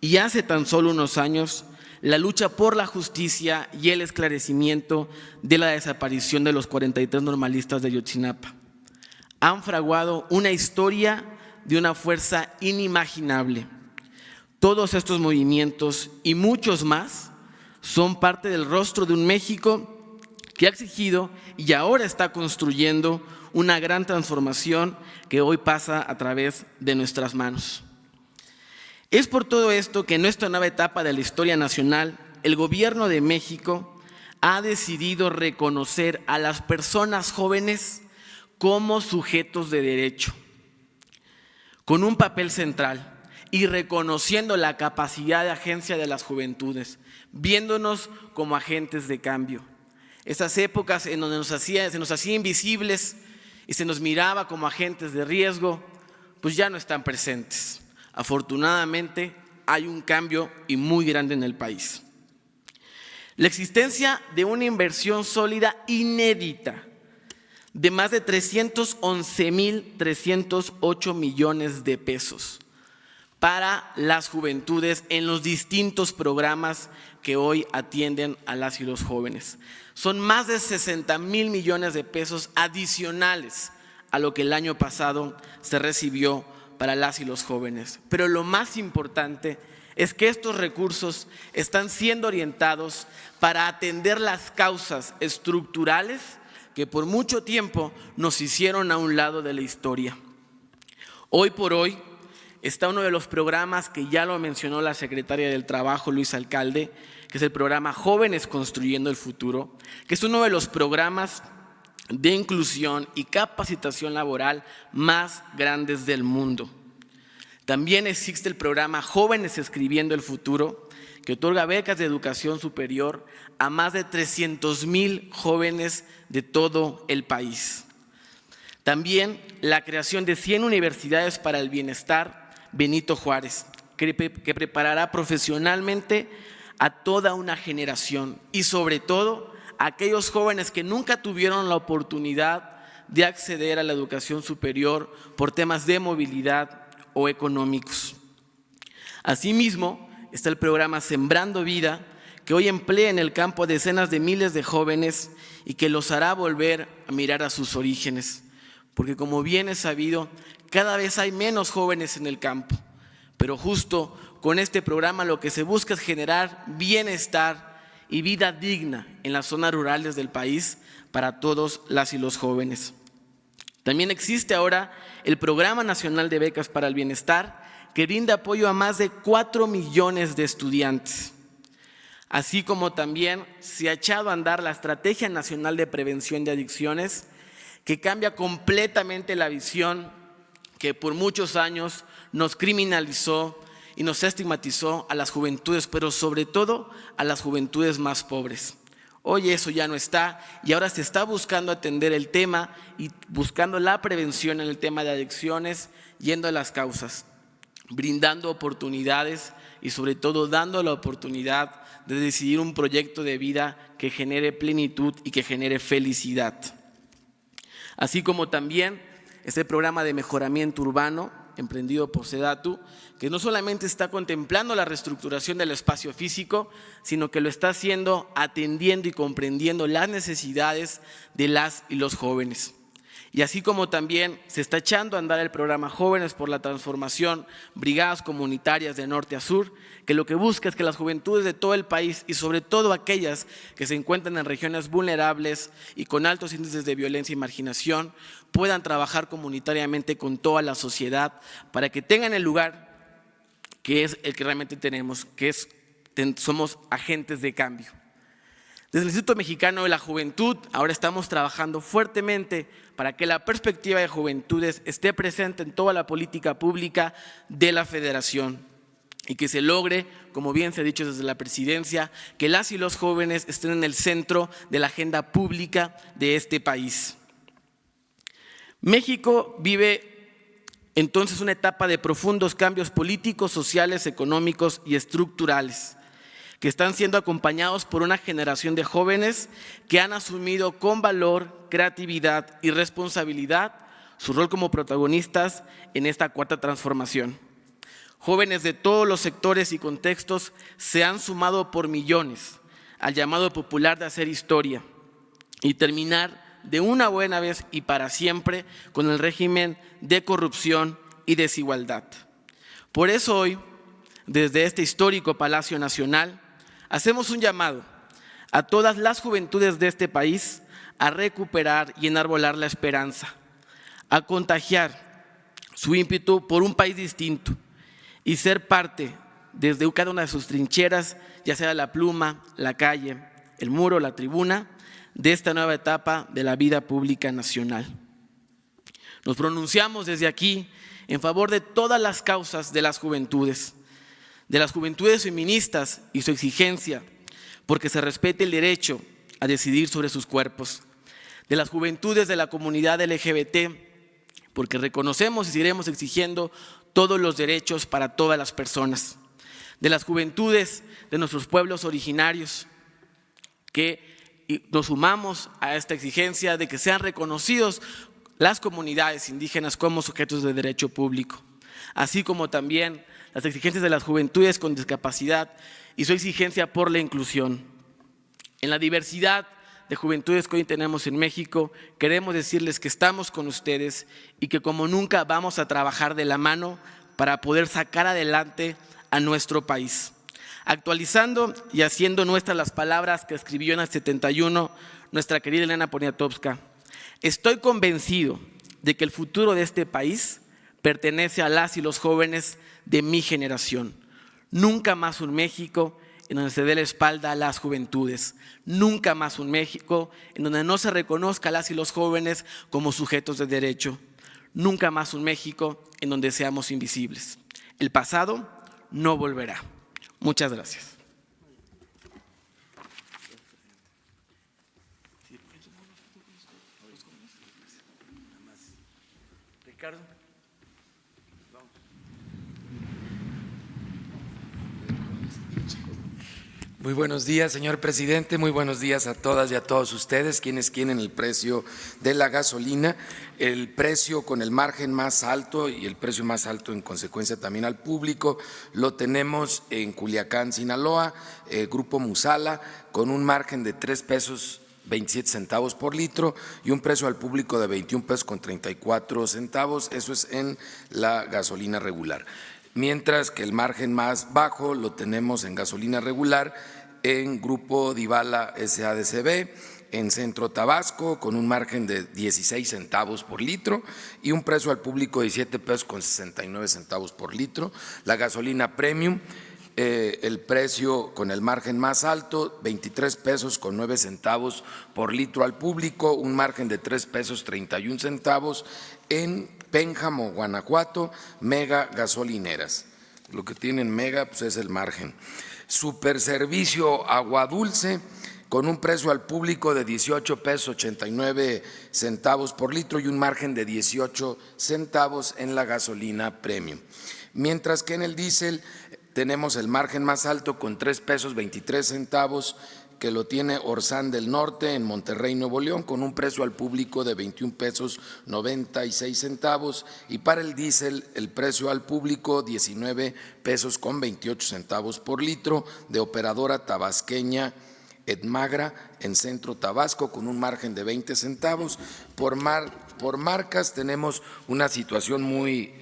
y hace tan solo unos años, la lucha por la justicia y el esclarecimiento de la desaparición de los 43 normalistas de Ayotzinapa. Han fraguado una historia de una fuerza inimaginable. Todos estos movimientos y muchos más son parte del rostro de un México que ha exigido y ahora está construyendo una gran transformación que hoy pasa a través de nuestras manos. Es por todo esto que en esta nueva etapa de la historia nacional, el Gobierno de México ha decidido reconocer a las personas jóvenes como sujetos de derecho, con un papel central y reconociendo la capacidad de agencia de las juventudes, viéndonos como agentes de cambio. Esas épocas en donde se nos hacía invisibles y se nos miraba como agentes de riesgo, pues ya no están presentes. Afortunadamente, hay un cambio y muy grande en el país. La existencia de una inversión sólida inédita de más de 311,308 millones de pesos para las juventudes en los distintos programas que hoy atienden a las y los jóvenes. Son más de 60,000 millones de pesos adicionales a lo que el año pasado se recibió para las y los jóvenes. Pero lo más importante es que estos recursos están siendo orientados para atender las causas estructurales que por mucho tiempo nos hicieron a un lado de la historia. Hoy por hoy está uno de los programas que ya lo mencionó la secretaria del Trabajo, Luisa Alcalde, que es el programa Jóvenes Construyendo el Futuro, que es uno de los programas de inclusión y capacitación laboral más grandes del mundo. También existe el programa Jóvenes Escribiendo el Futuro, que otorga becas de educación superior a más de 300,000 jóvenes de todo el país. También la creación de 100 universidades para el bienestar Benito Juárez, que preparará profesionalmente a toda una generación y sobre todo a aquellos jóvenes que nunca tuvieron la oportunidad de acceder a la educación superior por temas de movilidad o económicos. Asimismo, está el programa Sembrando Vida, que hoy emplea en el campo a decenas de miles de jóvenes y que los hará volver a mirar a sus orígenes, porque como bien es sabido, cada vez hay menos jóvenes en el campo, pero justo con este programa lo que se busca es generar bienestar y vida digna en las zonas rurales del país para todos las y los jóvenes. También existe ahora el Programa Nacional de Becas para el Bienestar, que brinda apoyo a más de 4 millones de estudiantes. Así como también se ha echado a andar la Estrategia Nacional de Prevención de Adicciones, que cambia completamente la visión que por muchos años nos criminalizó y nos estigmatizó a las juventudes, pero sobre todo a las juventudes más pobres. Hoy eso ya no está y ahora se está buscando atender el tema y buscando la prevención en el tema de adicciones, yendo a las causas, brindando oportunidades y sobre todo dando la oportunidad de decidir un proyecto de vida que genere plenitud y que genere felicidad. Así como también este programa de mejoramiento urbano emprendido por SEDATU, que no solamente está contemplando la reestructuración del espacio físico, sino que lo está haciendo atendiendo y comprendiendo las necesidades de las y los jóvenes. Y así como también se está echando a andar el programa Jóvenes por la Transformación, brigadas comunitarias de norte a sur, que lo que busca es que las juventudes de todo el país y sobre todo aquellas que se encuentran en regiones vulnerables y con altos índices de violencia y marginación, puedan trabajar comunitariamente con toda la sociedad para que tengan el lugar que es el que realmente tenemos, que es somos agentes de cambio. Desde el Instituto Mexicano de la Juventud ahora estamos trabajando fuertemente para que la perspectiva de juventudes esté presente en toda la política pública de la Federación y que se logre, como bien se ha dicho desde la presidencia, que las y los jóvenes estén en el centro de la agenda pública de este país. México vive entonces una etapa de profundos cambios políticos, sociales, económicos y estructurales, que están siendo acompañados por una generación de jóvenes que han asumido con valor, creatividad y responsabilidad su rol como protagonistas en esta cuarta transformación. Jóvenes de todos los sectores y contextos se han sumado por millones al llamado popular de hacer historia y terminar de una buena vez y para siempre con el régimen de corrupción y desigualdad. Por eso hoy, desde este histórico Palacio Nacional, hacemos un llamado a todas las juventudes de este país a recuperar y enarbolar la esperanza, a contagiar su ímpetu por un país distinto y ser parte desde cada una de sus trincheras, ya sea la pluma, la calle, el muro, la tribuna, de esta nueva etapa de la vida pública nacional. Nos pronunciamos desde aquí en favor de todas las causas de las juventudes feministas y su exigencia porque se respete el derecho a decidir sobre sus cuerpos, de las juventudes de la comunidad LGBT, porque reconocemos y seguiremos exigiendo todos los derechos para todas las personas, de las juventudes de nuestros pueblos originarios, que nos sumamos a esta exigencia de que sean reconocidos las comunidades indígenas como sujetos de derecho público, así como también las exigencias de las juventudes con discapacidad y su exigencia por la inclusión. En la diversidad de juventudes que hoy tenemos en México, queremos decirles que estamos con ustedes y que como nunca vamos a trabajar de la mano para poder sacar adelante a nuestro país. Actualizando y haciendo nuestras las palabras que escribió en el 71 nuestra querida Elena Poniatowska, estoy convencido de que el futuro de este país pertenece a las y los jóvenes de mi generación. Nunca más un México en donde se dé la espalda a las juventudes. Nunca más un México en donde no se reconozca a las y los jóvenes como sujetos de derecho. Nunca más un México en donde seamos invisibles. El pasado no volverá. Muchas gracias. Ricardo. Muy buenos días, señor presidente, muy buenos días a todas y a todos ustedes, quienes quieren el precio de la gasolina, el precio con el margen más alto y el precio más alto en consecuencia también al público, lo tenemos en Culiacán, Sinaloa, Grupo Musala, con un margen de 3 pesos 27 centavos por litro y un precio al público de 21 pesos con 34 centavos, eso es en la gasolina regular. Mientras que el margen más bajo lo tenemos en gasolina regular en Grupo Divala SADCB, en Centro Tabasco, con un margen de 16 centavos por litro y un precio al público de 17 pesos con 69 centavos por litro. La gasolina premium, el precio con el margen más alto, 23 pesos con 9 centavos por litro al público, un margen de 3 pesos 31 centavos en Pénjamo, Guanajuato, Mega Gasolineras. Lo que tienen Mega pues es el margen. Superservicio Agua Dulce, con un precio al público de 18 pesos 89 centavos por litro y un margen de 18 centavos en la gasolina premium. Mientras que en el diésel tenemos el margen más alto con 3 pesos 23 centavos que lo tiene Orsán del Norte en Monterrey, Nuevo León, con un precio al público de 21 pesos 96 centavos y para el diésel el precio al público 19 pesos con 28 centavos por litro de operadora tabasqueña Edmagra en Centro Tabasco con un margen de 20 centavos. Por por marcas tenemos una situación muy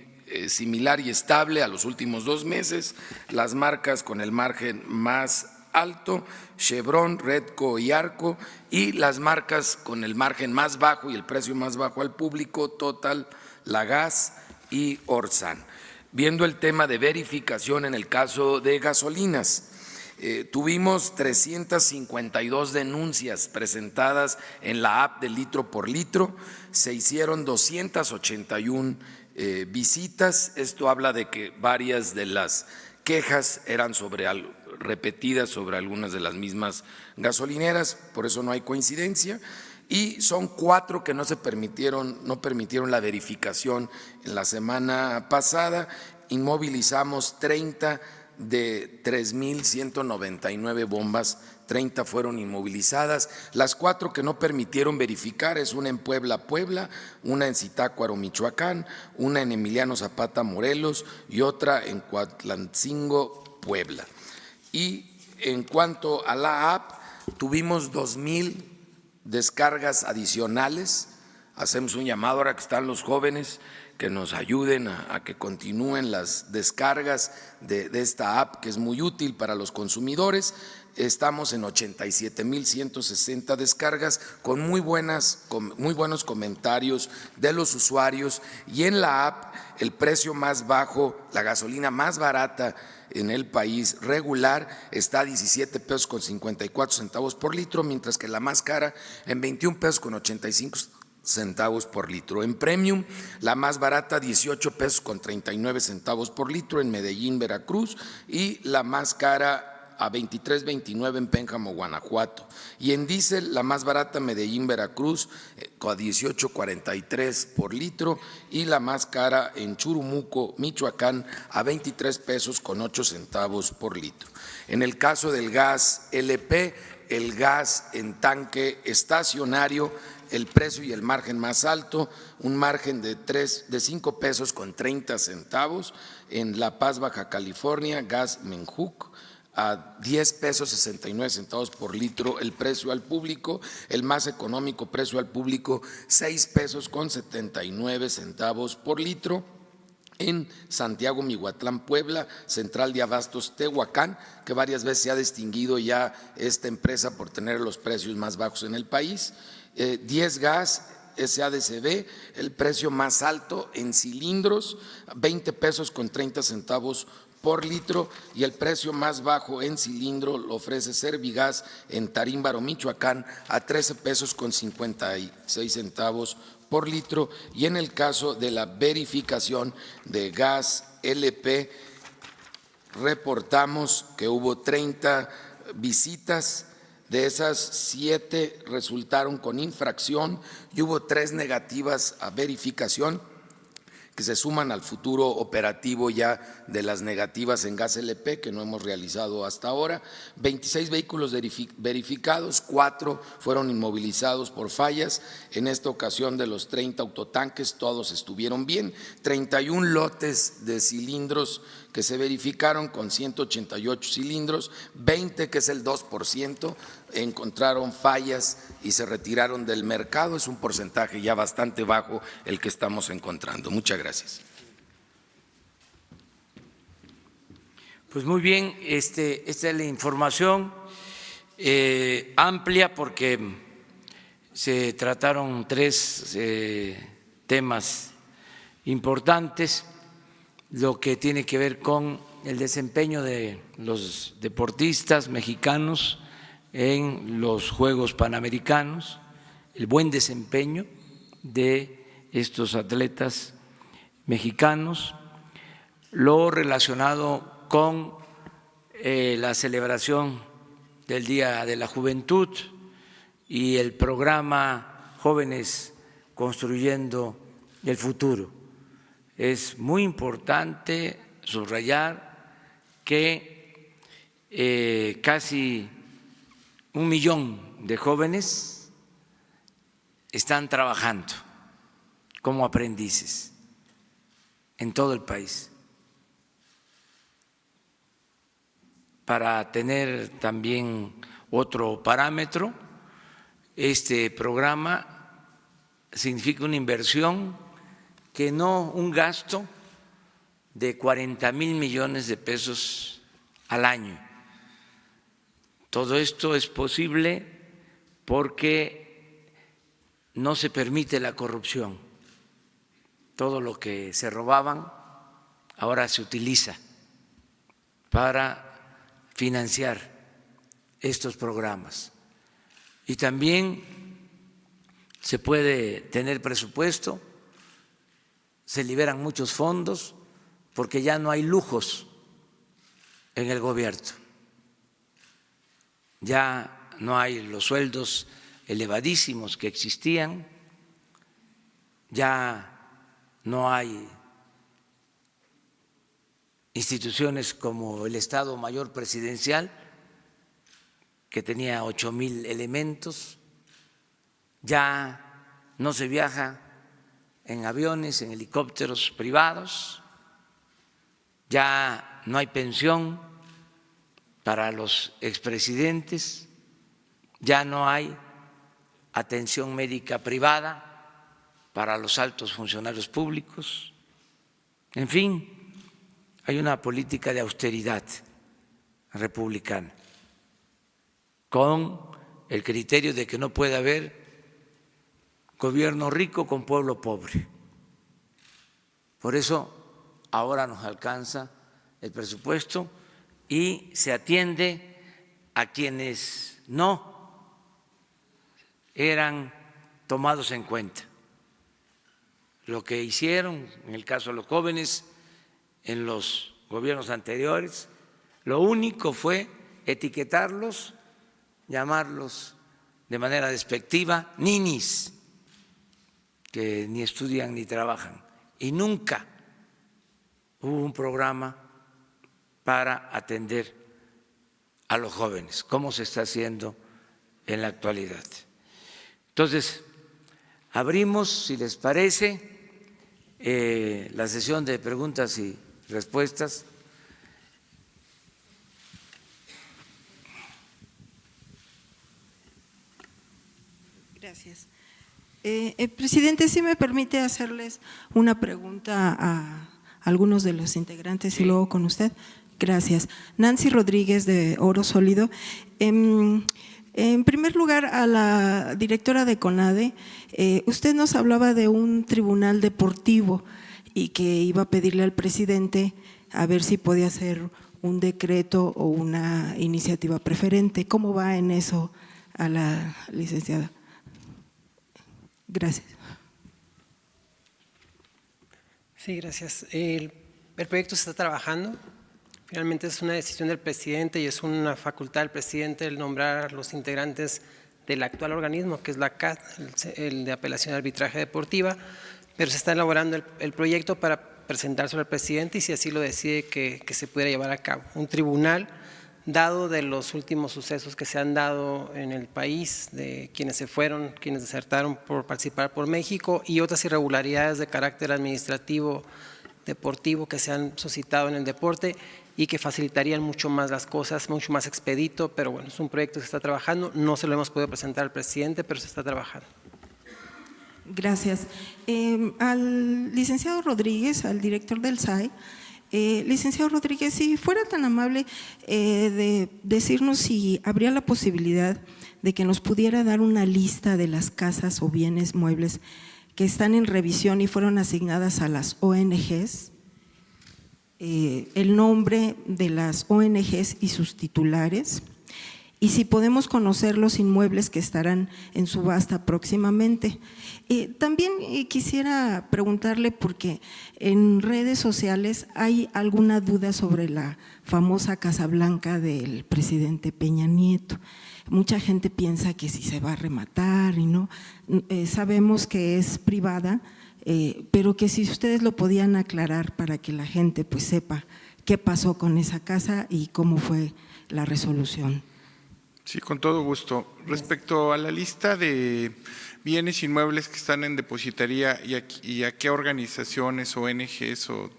similar y estable a los últimos 2 meses. Las marcas con el margen más alto, Chevron, Redco y Arco, y las marcas con el margen más bajo y el precio más bajo al público, Total, Lagas y Orsan. Viendo el tema de verificación en el caso de gasolinas, tuvimos 352 denuncias presentadas en la app de litro por litro, se hicieron 281 visitas. Esto habla de que varias de las quejas eran repetidas sobre algunas de las mismas gasolineras, por eso no hay coincidencia. Y son 4 que no permitieron la verificación en la semana pasada. Inmovilizamos 30 de 3,199 bombas, 30 fueron inmovilizadas. Las 4 que no permitieron verificar es una en Puebla, una en Zitácuaro, Michoacán, una en Emiliano Zapata, Morelos y otra en Coatlancingo, Puebla. Y en cuanto a la app, tuvimos 2,000 descargas adicionales. Hacemos un llamado ahora que están los jóvenes que nos ayuden a que continúen las descargas de esta app que es muy útil para los consumidores. Estamos en 87,160 descargas con muy buenos comentarios de los usuarios, y en la app el precio más bajo, la gasolina más barata en el país regular está a 17 pesos con 54 centavos por litro, mientras que la más cara en 21 pesos con 85 centavos por litro. En Premium, la más barata 18 pesos con 39 centavos por litro en Medellín, Veracruz, y la más cara a 23.29 en Pénjamo, Guanajuato. Y en diésel, la más barata Medellín, Veracruz, a 18.43 por litro, y la más cara en Churumuco, Michoacán, a 23 pesos con 8 centavos por litro. En el caso del gas LP, el gas en tanque estacionario, el precio y el margen más alto, un margen de 5 pesos con 30 centavos en La Paz, Baja California, gas Menjuc, a 10 pesos 69 centavos por litro el precio al público. El más económico precio al público, 6 pesos con 79 centavos por litro. En Santiago, Mihuatlán, Puebla, Central de Abastos, Tehuacán, que varias veces se ha distinguido ya esta empresa por tener los precios más bajos en el país. 10 gas SADCB, el precio más alto en cilindros, 20 pesos con 30 centavos por litro, y el precio más bajo en cilindro lo ofrece Servigas en Tarímbaro, Michoacán, a 13 pesos con 56 centavos por litro. Y en el caso de la verificación de gas LP, reportamos que hubo 30 visitas. De esas 7 resultaron con infracción y hubo 3 negativas a verificación, que se suman al futuro operativo ya de las negativas en gas LP que no hemos realizado hasta ahora. 26 vehículos verificados, 4 fueron inmovilizados por fallas. En esta ocasión, de los 30 autotanques, todos estuvieron bien. 31 lotes de cilindros que se verificaron con 188 cilindros, 20, que es el 2%, encontraron fallas y se retiraron del mercado. Es un porcentaje ya bastante bajo el que estamos encontrando. Muchas gracias. Pues muy bien, esta es la información amplia, porque se trataron 3 temas importantes: lo que tiene que ver con el desempeño de los deportistas mexicanos en los Juegos Panamericanos, el buen desempeño de estos atletas mexicanos, lo relacionado con la celebración del Día de la Juventud y el programa Jóvenes Construyendo el Futuro. Es muy importante subrayar que casi 1 millón de jóvenes están trabajando como aprendices en todo el país. Para tener también otro parámetro, este programa significa una inversión que no un gasto de 40,000 millones de pesos al año. Todo esto es posible porque no se permite la corrupción. Todo lo que se robaban ahora se utiliza para financiar estos programas. Y también se puede tener presupuesto, se liberan muchos fondos porque ya no hay lujos en el gobierno. Ya no hay los sueldos elevadísimos que existían, ya no hay instituciones como el Estado Mayor Presidencial, que tenía 8,000 elementos, ya no se viaja en aviones, en helicópteros privados, ya no hay pensión para los expresidentes, ya no hay atención médica privada para los altos funcionarios públicos. En fin, hay una política de austeridad republicana con el criterio de que no puede haber gobierno rico con pueblo pobre. Por eso ahora nos alcanza el presupuesto y se atiende a quienes no eran tomados en cuenta. Lo que hicieron, en el caso de los jóvenes, en los gobiernos anteriores, lo único fue etiquetarlos, llamarlos de manera despectiva ninis, que ni estudian ni trabajan. Y nunca hubo un programa para atender a los jóvenes, como se está haciendo en la actualidad. Entonces, abrimos, si les parece, la sesión de preguntas y respuestas. Gracias. Presidente, si me permite hacerles una pregunta a algunos de los integrantes y luego con usted. Gracias. Nancy Rodríguez, de Oro Sólido. En primer lugar, a la directora de CONADE, usted nos hablaba de un tribunal deportivo y que iba a pedirle al presidente a ver si podía hacer un decreto o una iniciativa preferente. ¿Cómo va en eso a la licenciada? Gracias. Sí, gracias. El proyecto se está trabajando. Finalmente es una decisión del presidente y es una facultad del presidente el nombrar a los integrantes del actual organismo, que es la CAD, el de apelación y arbitraje deportiva, pero se está elaborando el proyecto para presentárselo al presidente y si así lo decide que se pudiera llevar a cabo. Un tribunal, dado de los últimos sucesos que se han dado en el país, de quienes se fueron, quienes desertaron por participar por México y otras irregularidades de carácter administrativo, deportivo que se han suscitado en el deporte y que facilitarían mucho más las cosas, mucho más expedito, pero bueno, es un proyecto que se está trabajando, no se lo hemos podido presentar al presidente, pero se está trabajando. Gracias. Al licenciado Rodríguez, al director del SAE, licenciado Rodríguez, si fuera tan amable de decirnos si habría la posibilidad de que nos pudiera dar una lista de las casas o bienes muebles que están en revisión y fueron asignadas a las ONGs, el nombre de las ONGs y sus titulares, y si podemos conocer los inmuebles que estarán en subasta próximamente. También quisiera preguntarle, porque en redes sociales hay alguna duda sobre la famosa Casa Blanca del presidente Peña Nieto. Mucha gente piensa que si se va a rematar y no, sabemos que es privada, pero que si ustedes lo podían aclarar para que la gente pues sepa qué pasó con esa casa y cómo fue la resolución. Sí, con todo gusto. Respecto a la lista de bienes inmuebles que están en depositaría y a qué organizaciones, ONGs o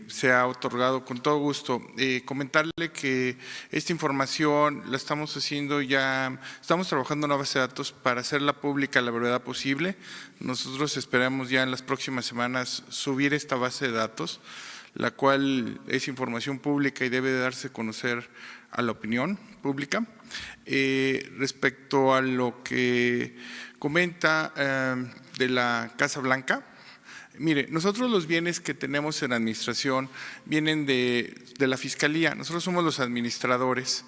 sea otorgado con todo gusto. Comentarle que esta información la estamos haciendo ya, estamos trabajando en una base de datos para hacerla pública a la brevedad posible. Nosotros esperamos ya en las próximas semanas subir esta base de datos, la cual es información pública y debe de darse a conocer a la opinión pública. Respecto a lo que comenta de la Casa Blanca, mire, nosotros los bienes que tenemos en administración vienen de la Fiscalía, nosotros somos los administradores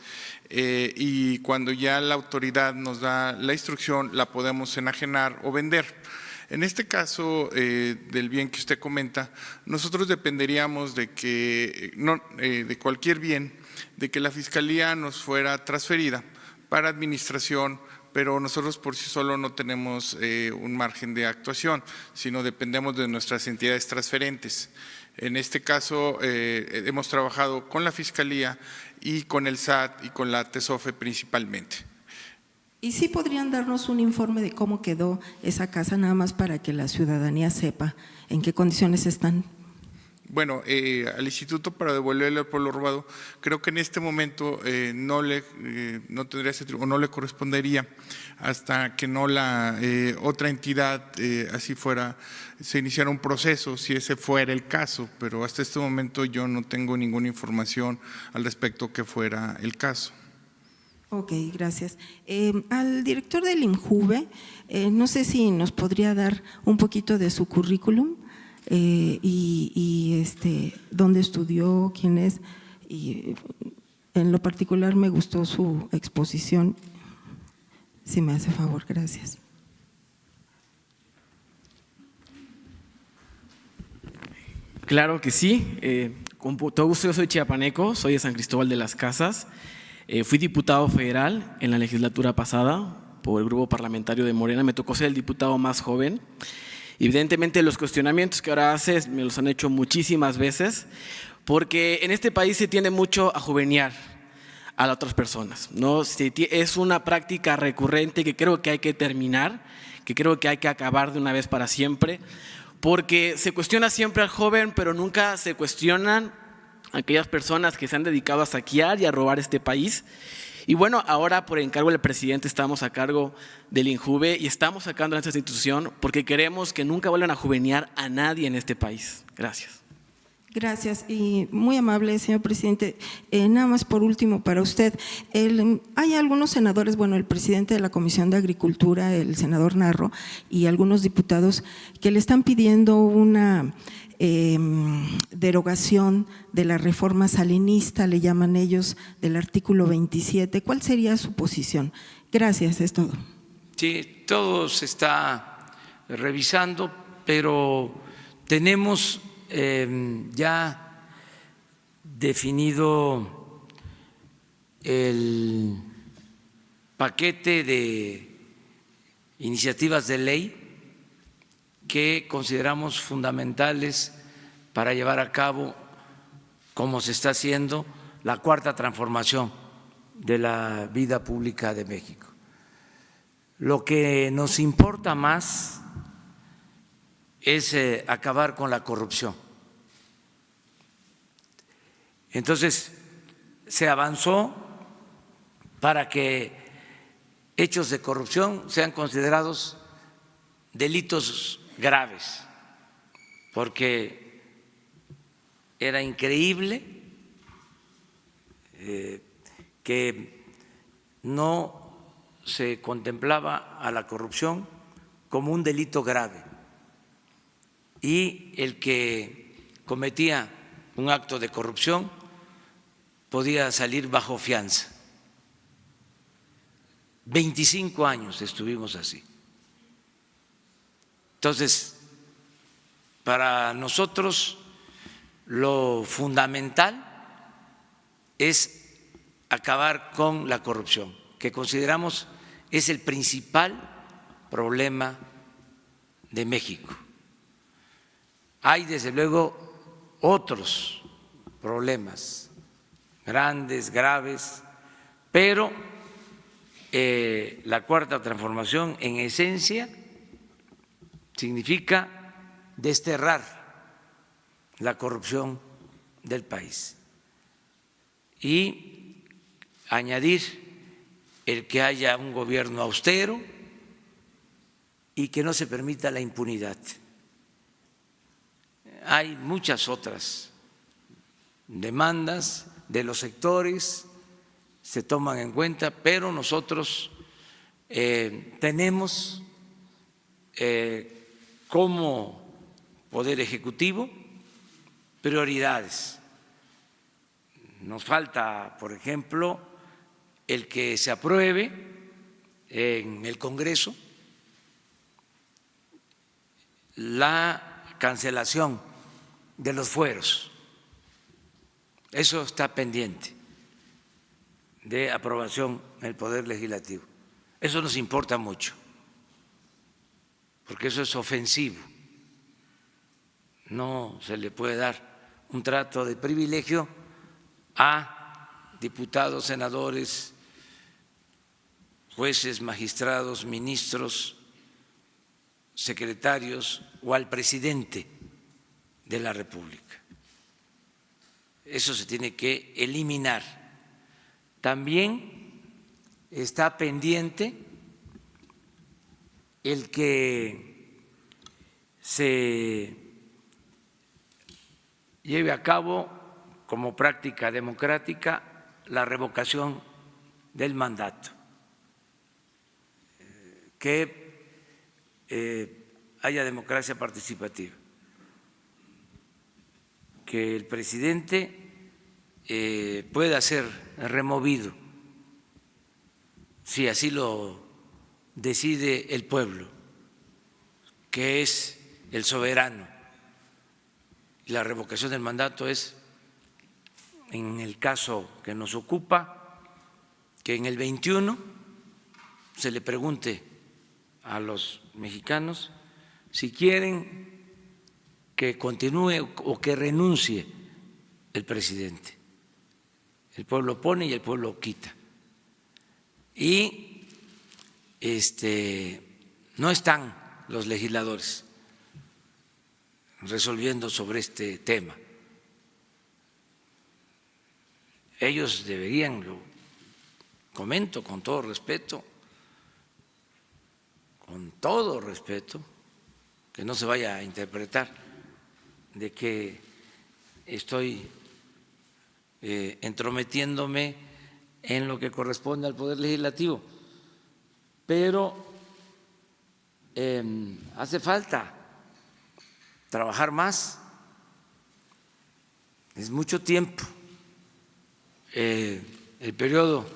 y cuando ya la autoridad nos da la instrucción la podemos enajenar o vender. En este caso del bien que usted comenta, nosotros dependeríamos de que de cualquier bien, de que la Fiscalía nos fuera transferida para administración, pero nosotros por sí solo no tenemos un margen de actuación, sino dependemos de nuestras entidades transferentes. En este caso hemos trabajado con la Fiscalía y con el SAT y con la TESOFE principalmente. ¿Y sí podrían darnos un informe de cómo quedó esa casa, nada más para que la ciudadanía sepa en qué condiciones están? Bueno, al Instituto para devolverle al pueblo robado, creo que en este momento no tendría o no le correspondería hasta que no la otra entidad así fuera, se iniciara un proceso, si ese fuera el caso, pero hasta este momento yo no tengo ninguna información al respecto que fuera el caso. Ok, gracias. Al director del INJUVE, no sé si nos podría dar un poquito de su currículum y dónde estudió, quién es, y en lo particular me gustó su exposición, si me hace favor, gracias. Claro que sí, con todo gusto. Yo soy chiapaneco, soy de San Cristóbal de las Casas. Fui diputado federal en la legislatura pasada por el grupo parlamentario de Morena, me tocó ser el diputado más joven. Evidentemente los cuestionamientos que ahora haces me los han hecho muchísimas veces, porque en este país se tiende mucho a juveniar a las otras personas, ¿no? Es una práctica recurrente que creo que hay que terminar, que creo que hay que acabar de una vez para siempre, porque se cuestiona siempre al joven, pero nunca se cuestionan aquellas personas que se han dedicado a saquear y a robar este país. Y bueno, ahora por encargo del presidente estamos a cargo del INJUVE y estamos sacando a esta institución porque queremos que nunca vuelvan a juvenear a nadie en este país. Gracias. Gracias y muy amable, señor presidente. Nada más por último para usted, hay algunos senadores, bueno, el presidente de la Comisión de Agricultura, el senador Narro, y algunos diputados que le están pidiendo una derogación de la reforma salinista, le llaman ellos, del artículo 27. ¿Cuál sería su posición? Gracias, es todo. Sí, todo se está revisando, pero tenemos ya definido el paquete de iniciativas de ley que consideramos fundamentales para llevar a cabo, como se está haciendo, la cuarta transformación de la vida pública de México. Lo que nos importa más es acabar con la corrupción. Entonces, se avanzó para que hechos de corrupción sean considerados delitos graves, porque era increíble que no se contemplaba a la corrupción como un delito grave y el que cometía un acto de corrupción podía salir bajo fianza. 25 años estuvimos así. Entonces, para nosotros lo fundamental es acabar con la corrupción, que consideramos es el principal problema de México. Hay desde luego otros problemas grandes, graves, pero la cuarta transformación en esencia significa desterrar la corrupción del país y añadir el que haya un gobierno austero y que no se permita la impunidad. Hay muchas otras demandas de los sectores, se toman en cuenta, pero nosotros tenemos como Poder Ejecutivo prioridades. Nos falta, por ejemplo, el que se apruebe en el Congreso la cancelación de los fueros. Eso está pendiente de aprobación en el Poder Legislativo. Eso nos importa mucho, porque eso es ofensivo. No se le puede dar un trato de privilegio a diputados, senadores, jueces, magistrados, ministros, secretarios o al presidente de la República. Eso se tiene que eliminar. También está pendiente el que se lleve a cabo como práctica democrática la revocación del mandato, que haya democracia participativa, que el presidente pueda ser removido si así lo decide el pueblo, que es el soberano. Y la revocación del mandato es, en el caso que nos ocupa, que en el 21 se le pregunte a los mexicanos si quieren que continúe o que renuncie el presidente. El pueblo pone y el pueblo quita. Y no están los legisladores resolviendo sobre este tema. Ellos deberían, lo comento con todo respeto, que no se vaya a interpretar de que estoy entrometiéndome en lo que corresponde al Poder Legislativo, pero hace falta trabajar más, es mucho tiempo. El periodo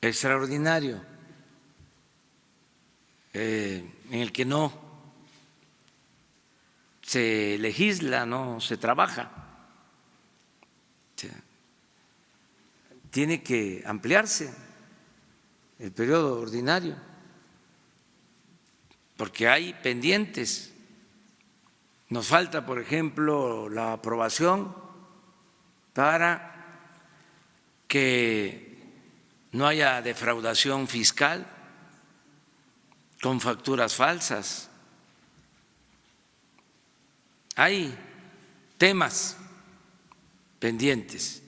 extraordinario en el que no se legisla, no se trabaja, tiene que ampliarse el periodo ordinario, porque hay pendientes. Nos falta, por ejemplo, la aprobación para que no haya defraudación fiscal con facturas falsas. Hay temas pendientes.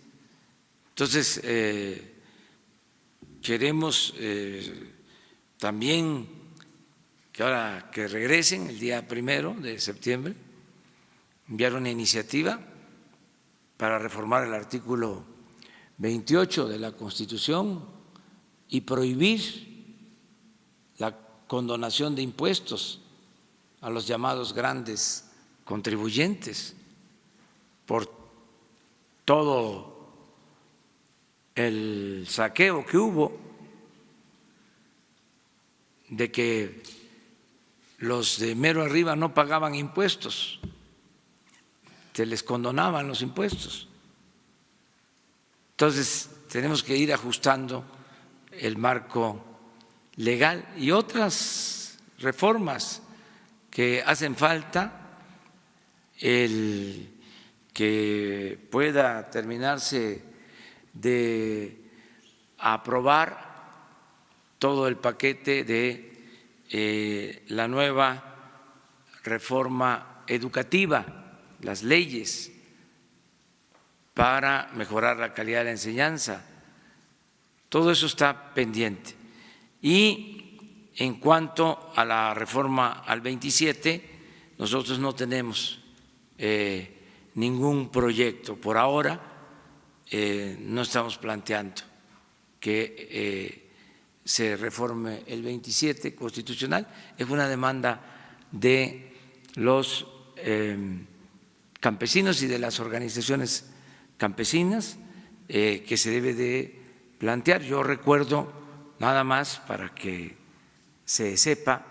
Entonces, queremos también que ahora que regresen el día 1 de septiembre, enviar una iniciativa para reformar el artículo 28 de la Constitución y prohibir la condonación de impuestos a los llamados grandes contribuyentes por todo el saqueo que hubo, de que los de mero arriba no pagaban impuestos, se les condonaban los impuestos. Entonces, tenemos que ir ajustando el marco legal y otras reformas que hacen falta, el que pueda terminarse de aprobar todo el paquete de la nueva reforma educativa, las leyes para mejorar la calidad de la enseñanza. Todo eso está pendiente. Y en cuanto a la reforma al 27, nosotros no tenemos ningún proyecto. Por ahora no estamos planteando que se reforme el 27 constitucional. Es una demanda de los campesinos y de las organizaciones campesinas que se debe de plantear. Yo recuerdo, nada más para que se sepa,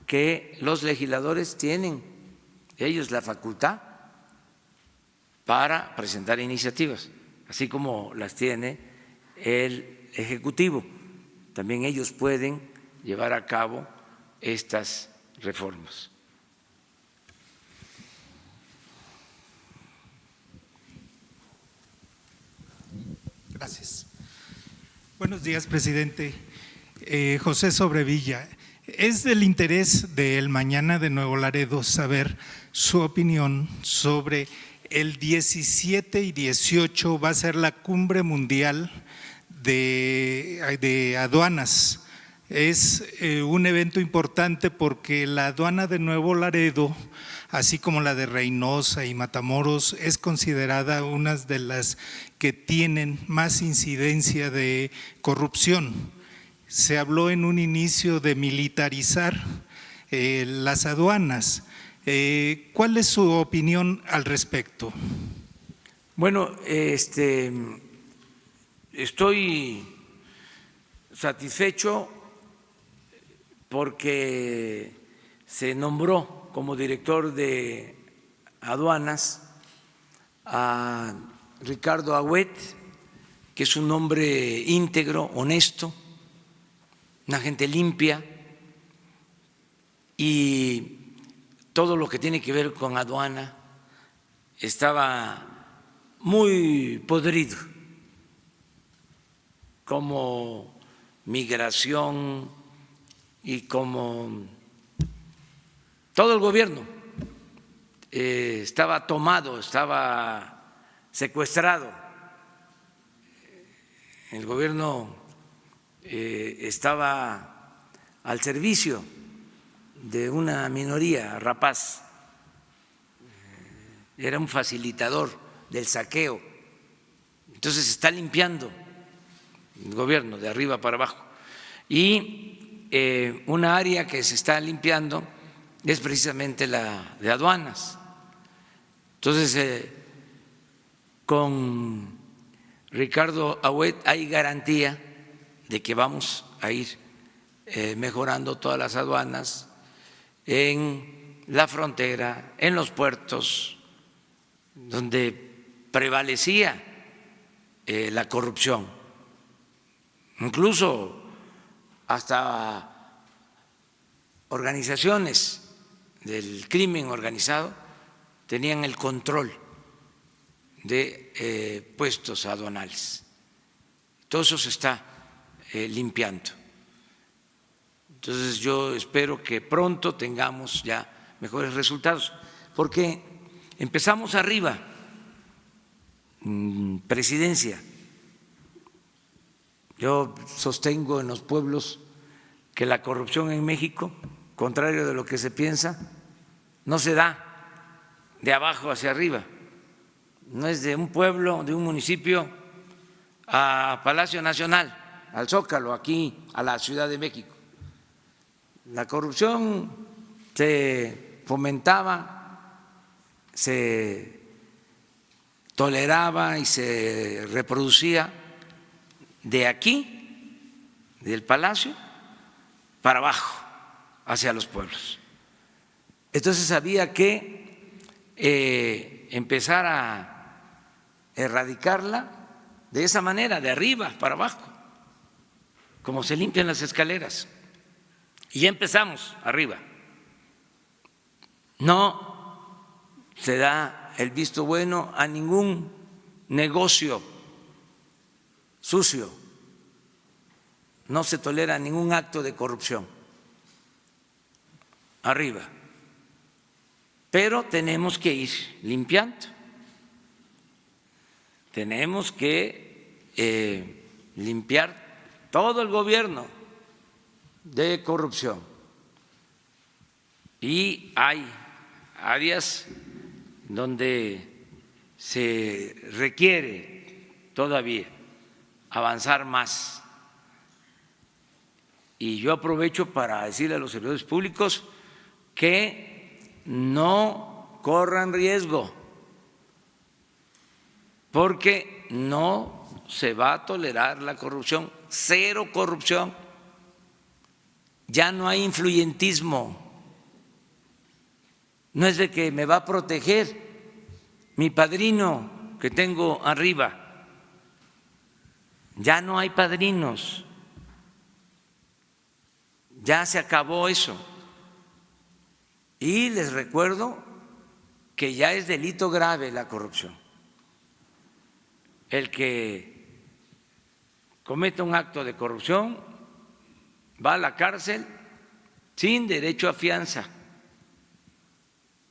que los legisladores tienen ellos la facultad para presentar iniciativas, así como las tiene el Ejecutivo. También ellos pueden llevar a cabo estas reformas. Gracias. Buenos días, presidente. José Sobrevilla. Es del interés del Mañana de Nuevo Laredo saber su opinión sobre el 17 y 18 va a ser la cumbre mundial de aduanas. Es un evento importante porque la aduana de Nuevo Laredo, así como la de Reynosa y Matamoros, es considerada una de las que tienen más incidencia de corrupción. Se habló en un inicio de militarizar las aduanas. ¿Cuál es su opinión al respecto? Bueno, estoy satisfecho porque se nombró como director de aduanas a Ricardo Agüet, que es un hombre íntegro, honesto, una gente limpia, y todo lo que tiene que ver con aduana estaba muy podrido, como migración y como todo el gobierno estaba tomado, estaba secuestrado. El gobierno estaba al servicio de una minoría rapaz, era un facilitador del saqueo. Entonces se está limpiando el gobierno de arriba para abajo. Y una área que se está limpiando es precisamente la de aduanas. Entonces, con Ricardo Agüet hay garantía de que vamos a ir mejorando todas las aduanas en la frontera, en los puertos, donde prevalecía la corrupción. Incluso hasta organizaciones del crimen organizado tenían el control de puestos aduanales. Todo eso se está limpiando. Entonces yo espero que pronto tengamos ya mejores resultados, porque empezamos arriba, presidencia. Yo sostengo en los pueblos que la corrupción en México, contrario de lo que se piensa, no se da de abajo hacia arriba, no es de un pueblo, de un municipio a Palacio Nacional, al Zócalo, aquí a la Ciudad de México. La corrupción se fomentaba, se toleraba y se reproducía de aquí, del Palacio, para abajo, hacia los pueblos. Entonces había que empezar a erradicarla de esa manera, de arriba para abajo, como se limpian las escaleras. Y ya empezamos arriba. No se da el visto bueno a ningún negocio sucio, no se tolera ningún acto de corrupción. Arriba. pero tenemos que ir limpiando, tenemos que limpiar todo el gobierno de corrupción. Y hay áreas donde se requiere todavía avanzar más. Y yo aprovecho para decirle a los servidores públicos que no corran riesgo, porque no se va a tolerar la corrupción, cero corrupción. Ya no hay influyentismo. No es de que me va a proteger mi padrino que tengo arriba. Ya no hay padrinos. Ya se acabó eso. Y les recuerdo que ya es delito grave la corrupción. El que cometa un acto de corrupción va a la cárcel sin derecho a fianza.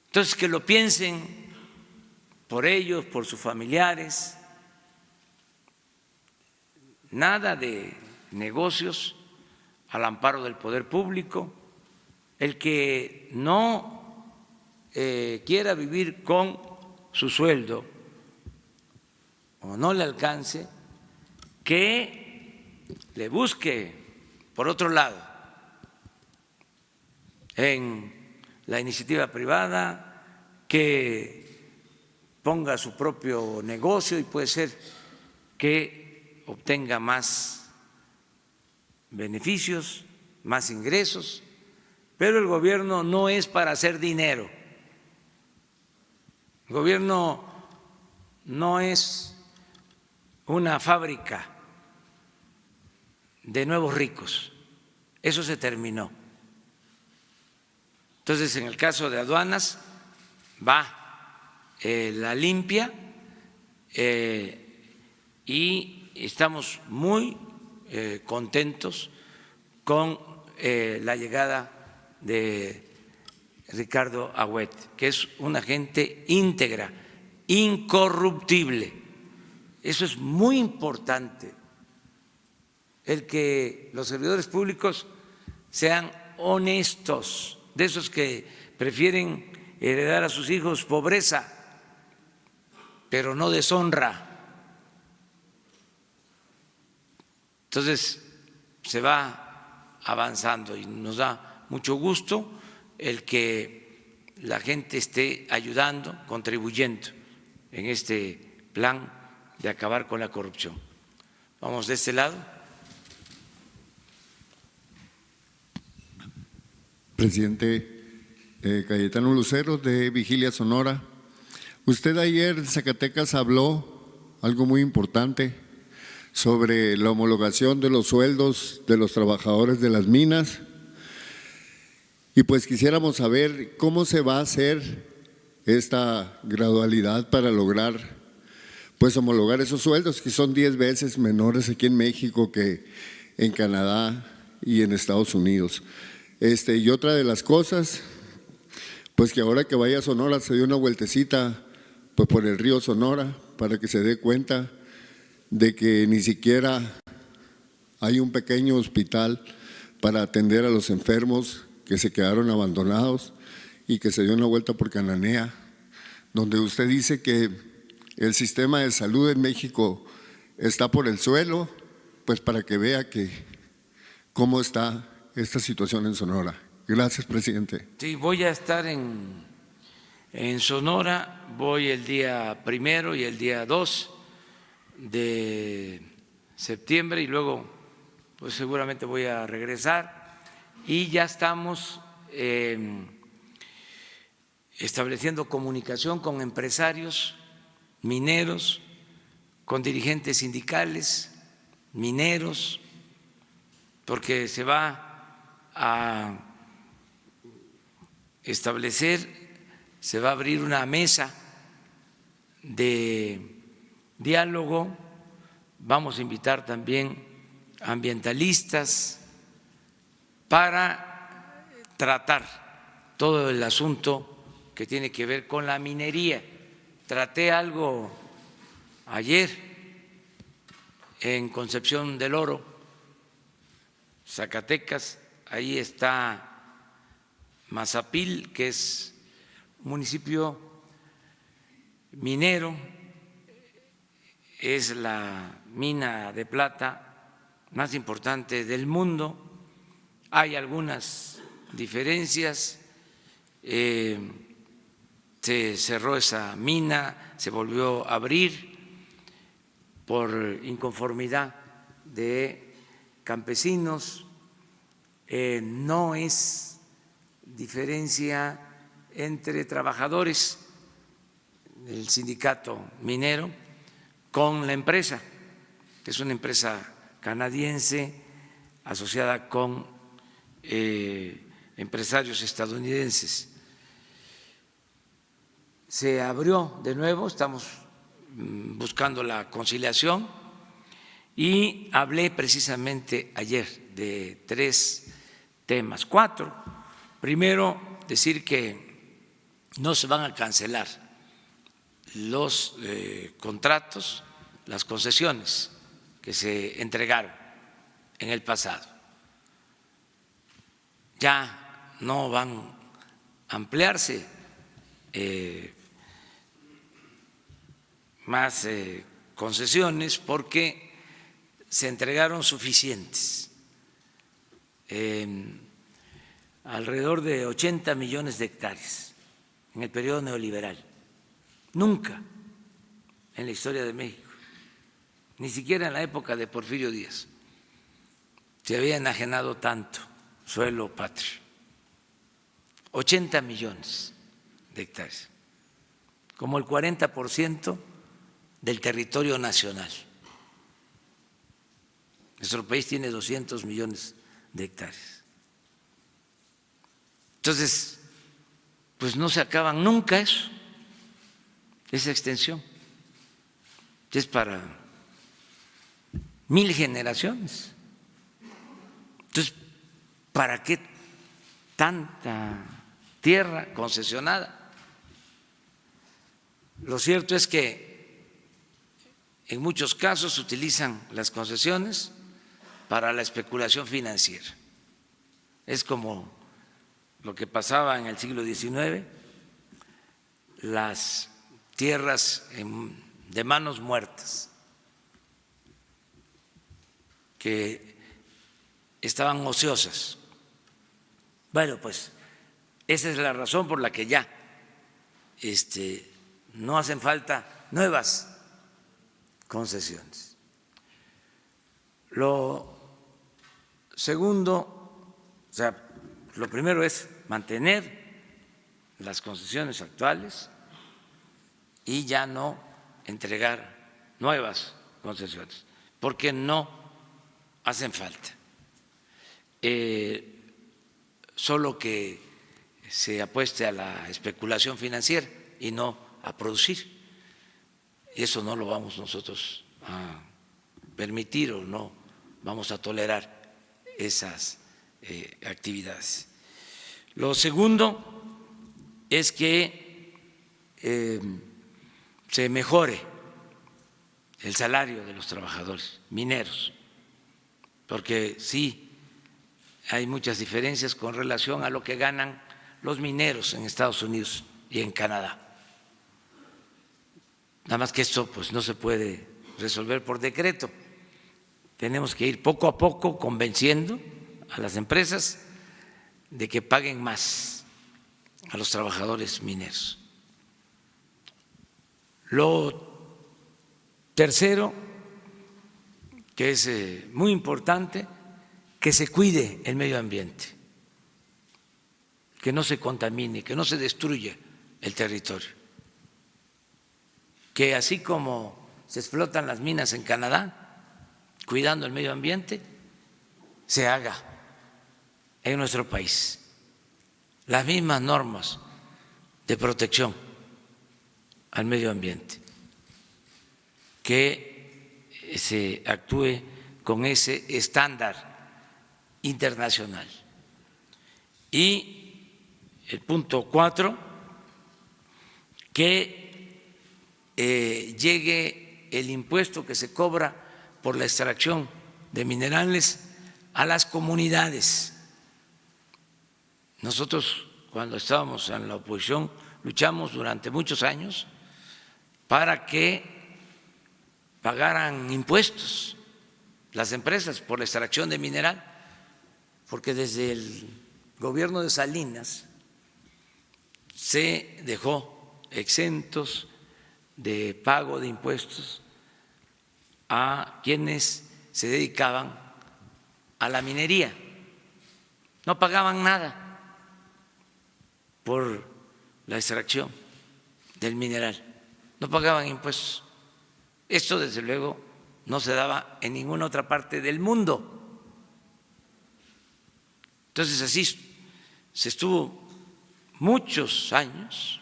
Entonces, que lo piensen por ellos, por sus familiares. Nada de negocios al amparo del poder público. El que no quiera vivir con su sueldo o no le alcance, que le busque por otro lado en la iniciativa privada, que ponga su propio negocio y puede ser que obtenga más beneficios, más ingresos, pero el gobierno no es para hacer dinero. El gobierno no es una fábrica de nuevos ricos, eso se terminó. Entonces, en el caso de aduanas, va la limpia y estamos muy contentos con la llegada de Ricardo Agüet, que es una gente íntegra, incorruptible. Eso es muy importante, el que los servidores públicos sean honestos, de esos que prefieren heredar a sus hijos pobreza, pero no deshonra. Entonces se va avanzando y nos da mucho gusto el que la gente esté ayudando, contribuyendo en este plan de acabar con la corrupción. Vamos de este lado. Presidente Cayetano Lucero, de Vigilia Sonora. Usted ayer en Zacatecas habló algo muy importante sobre la homologación de los sueldos de los trabajadores de las minas, y pues quisiéramos saber cómo se va a hacer esta gradualidad para lograr pues homologar esos sueldos, que son 10 veces menores aquí en México que en Canadá y en Estados Unidos. Y otra de las cosas, pues que ahora que vaya a Sonora se dé una vueltecita pues por el río Sonora para que se dé cuenta de que ni siquiera hay un pequeño hospital para atender a los enfermos que se quedaron abandonados, y que se dio una vuelta por Cananea, donde usted dice que el sistema de salud en México está por el suelo, pues para que vea que cómo está esta situación en Sonora. Gracias, presidente. Sí, voy a estar en Sonora, voy el día 1 y el día 2 de septiembre y luego pues seguramente voy a regresar, y ya estamos estableciendo comunicación con empresarios mineros, con dirigentes sindicales, mineros, porque se va a establecer, se va a abrir una mesa de diálogo, vamos a invitar también ambientalistas para tratar todo el asunto que tiene que ver con la minería. Traté algo ayer en Concepción del Oro, Zacatecas, ahí está Mazapil, que es un municipio minero, es la mina de plata más importante del mundo. Hay algunas diferencias, se cerró esa mina, se volvió a abrir por inconformidad de campesinos, no es diferencia entre trabajadores del sindicato minero con la empresa, que es una empresa canadiense asociada con empresarios estadounidenses. Se abrió de nuevo, estamos buscando la conciliación y hablé precisamente ayer de 3 temas, 4. Primero, decir que no se van a cancelar los contratos, las concesiones que se entregaron en el pasado. Ya no van a ampliarse más concesiones porque se entregaron suficientes, alrededor de 80 millones de hectáreas en el periodo neoliberal. Nunca en la historia de México, ni siquiera en la época de Porfirio Díaz, se había enajenado tanto suelo patrio. 80 millones de hectáreas, como el 40% del territorio nacional. Nuestro país tiene 200 millones de hectáreas. Entonces, pues no se acaban nunca eso, esa extensión. Es para 1000 generaciones. Entonces, ¿para qué tanta tierra concesionada? Lo cierto es que en muchos casos se utilizan las concesiones para la especulación financiera. Es como lo que pasaba en el siglo XIX, las tierras de manos muertas que estaban ociosas. Bueno, pues esa es la razón por la que ya no hacen falta nuevas concesiones. Lo segundo, o sea, lo primero es mantener las concesiones actuales y ya no entregar nuevas concesiones, porque no hacen falta. Solo que se apueste a la especulación financiera y no a producir. Y eso no lo vamos nosotros a permitir o no vamos a tolerar esas actividades. Lo segundo es que se mejore el salario de los trabajadores mineros, porque sí hay muchas diferencias con relación a lo que ganan los mineros en Estados Unidos y en Canadá. Nada más que esto pues no se puede resolver por decreto. Tenemos que ir poco a poco convenciendo a las empresas de que paguen más a los trabajadores mineros. Lo tercero, que es muy importante, que se cuide el medio ambiente, que no se contamine, que no se destruya el territorio, que así como se explotan las minas en Canadá, cuidando el medio ambiente, se haga en nuestro país las mismas normas de protección al medio ambiente, que se actúe con ese estándar internacional. Y el punto 4 que llegue el impuesto que se cobra por la extracción de minerales a las comunidades. Nosotros, cuando estábamos en la oposición, luchamos durante muchos años para que pagaran impuestos las empresas por la extracción de mineral, porque desde el gobierno de Salinas se dejó exentos de pago de impuestos a quienes se dedicaban a la minería. No pagaban nada por la extracción del mineral, no pagaban impuestos. Esto, desde luego, no se daba en ninguna otra parte del mundo. Entonces, así se estuvo muchos años,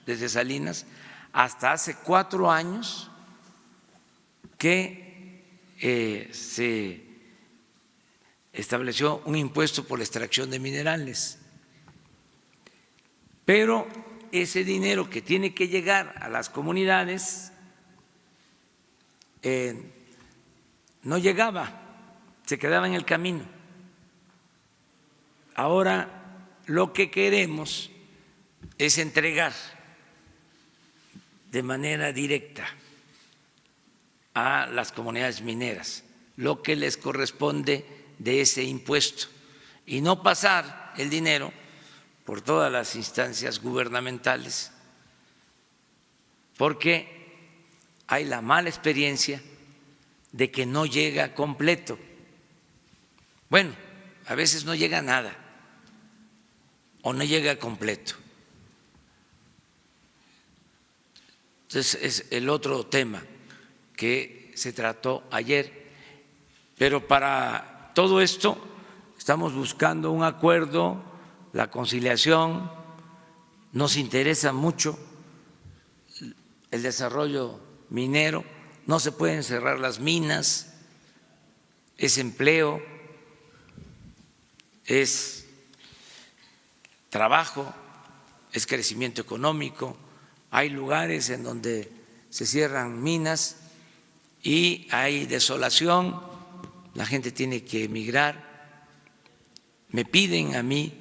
desde Salinas hasta hace 4 años que se estableció un impuesto por la extracción de minerales. Pero ese dinero que tiene que llegar a las comunidades no llegaba, se quedaba en el camino. Ahora lo que queremos es entregar de manera directa a las comunidades mineras lo que les corresponde de ese impuesto y no pasar el dinero por todas las instancias gubernamentales, porque hay la mala experiencia de que no llega completo. Bueno, a veces no llega nada o no llega completo. Entonces es el otro tema que se trató ayer. Pero para todo esto estamos buscando un acuerdo, la conciliación. Nos interesa mucho el desarrollo minero, no se pueden cerrar las minas, es empleo, es trabajo, es crecimiento económico. Hay lugares en donde se cierran minas y hay desolación, la gente tiene que emigrar. Me piden a mí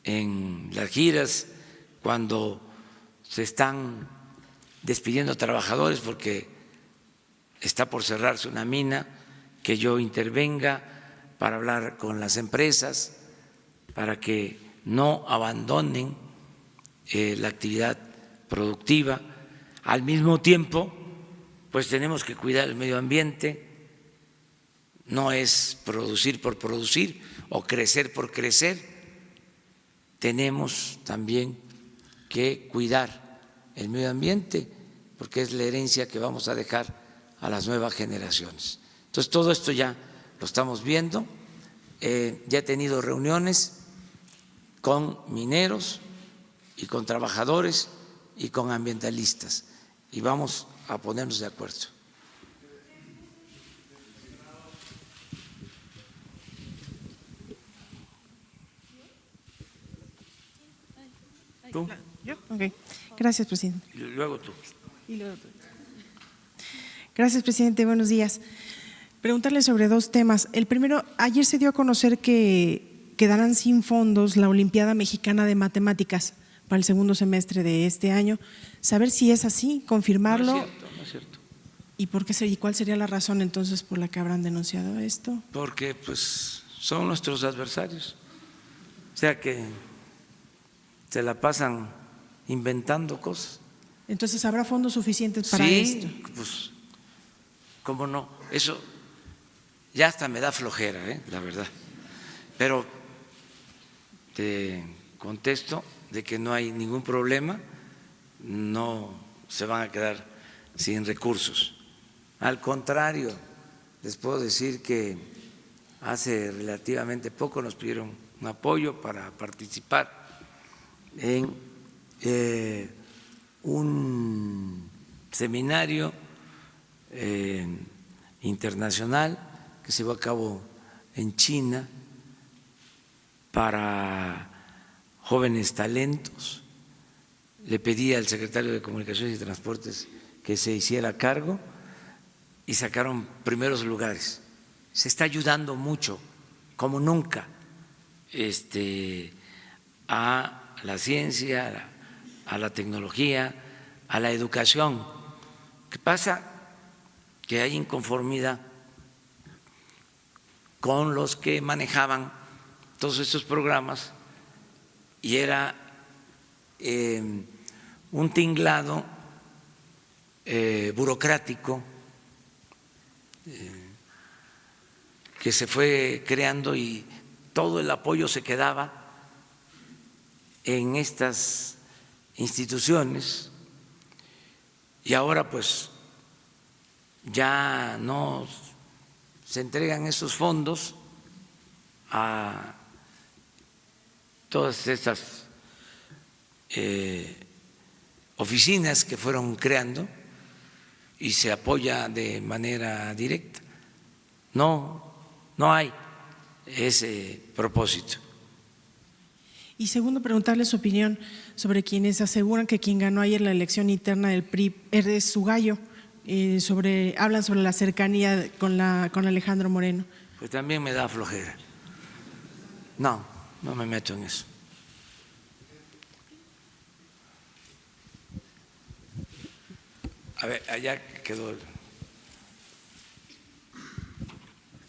en las giras cuando se están despidiendo trabajadores porque está por cerrarse una mina, que yo intervenga para hablar con las empresas para que no abandonen la actividad productiva. Al mismo tiempo, pues tenemos que cuidar el medio ambiente, no es producir por producir o crecer por crecer, tenemos también que cuidar el medio ambiente porque es la herencia que vamos a dejar a las nuevas generaciones. Entonces, todo esto ya lo estamos viendo, ya he tenido reuniones con mineros y con trabajadores y con ambientalistas y vamos a ponernos de acuerdo. ¿Tú? ¿Yo? Ok. Gracias, presidente. Y luego tú. Gracias, presidente. Buenos días. Preguntarle sobre 2 temas. El primero, ayer se dio a conocer que quedarán sin fondos la Olimpiada Mexicana de Matemáticas para el segundo semestre de este año. Saber si es así, confirmarlo. No es cierto. ¿Y por qué y cuál sería la razón entonces por la que habrán denunciado esto? Porque pues son nuestros adversarios, o sea que se la pasan inventando cosas. Entonces, ¿habrá fondos suficientes para esto? Sí, pues, ¿cómo no? Eso ya hasta me da flojera, la verdad. Pero te contesto de que no hay ningún problema, no se van a quedar sin recursos. Al contrario, les puedo decir que hace relativamente poco nos pidieron un apoyo para participar en un seminario internacional que se llevó a cabo en China para jóvenes talentos le pedí al secretario de Comunicaciones y Transportes que se hiciera cargo y sacaron primeros lugares. Se está ayudando mucho, como nunca, a la ciencia, a la tecnología, a la educación. ¿Qué pasa? Que hay inconformidad con los que manejaban todos estos programas y era un tinglado burocrático que se fue creando y todo el apoyo se quedaba en estas instituciones y ahora pues ya no se entregan esos fondos a todas estas oficinas que fueron creando y se apoya de manera directa. No hay ese propósito. Y segundo, preguntarle su opinión sobre quienes aseguran que quien ganó ayer la elección interna del PRI es su gallo, hablan sobre la cercanía con Alejandro Moreno. Pues también me da flojera. No me meto en eso. A ver, allá quedó.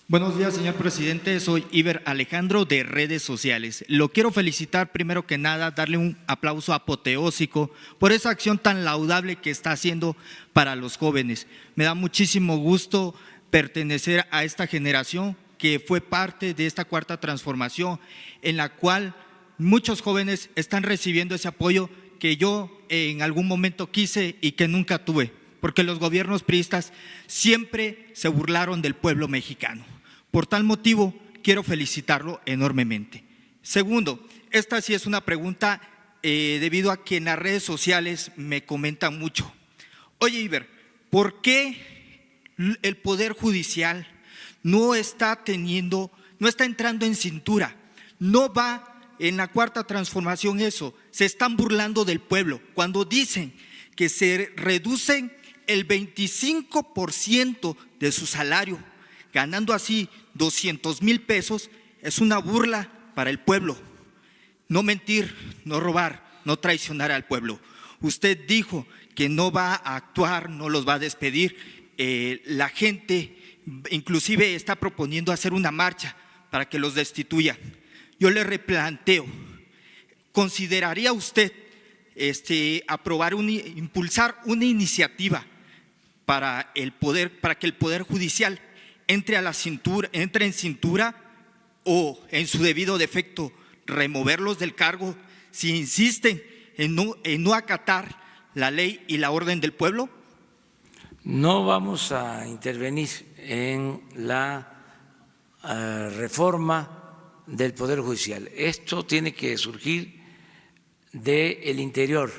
Buenos días, señor presidente. Soy Iber Alejandro de Redes Sociales. Lo quiero felicitar, primero que nada, darle un aplauso apoteósico por esa acción tan laudable que está haciendo para los jóvenes. Me da muchísimo gusto pertenecer a esta generación que fue parte de esta cuarta transformación, en la cual muchos jóvenes están recibiendo ese apoyo que yo en algún momento quise y que nunca tuve, porque los gobiernos priistas siempre se burlaron del pueblo mexicano. Por tal motivo, quiero felicitarlo enormemente. Segundo, esta sí es una pregunta debido a que en las redes sociales me comentan mucho. Oye, Iber, ¿por qué el Poder Judicial no está entrando en cintura? No va en la cuarta transformación eso. Se están burlando del pueblo cuando dicen que se reducen el 25% de su salario, ganando así 200,000 pesos, es una burla para el pueblo. No mentir, no robar, no traicionar al pueblo. Usted dijo que no va a actuar, no los va a despedir. La gente inclusive está proponiendo hacer una marcha para que los destituyan. Yo le replanteo, ¿consideraría usted impulsar una iniciativa para que el Poder Judicial entre en cintura o en su debido defecto removerlos del cargo si insisten en no acatar la ley y la orden del pueblo? No vamos a intervenir en la reforma del Poder Judicial. Esto tiene que surgir del interior,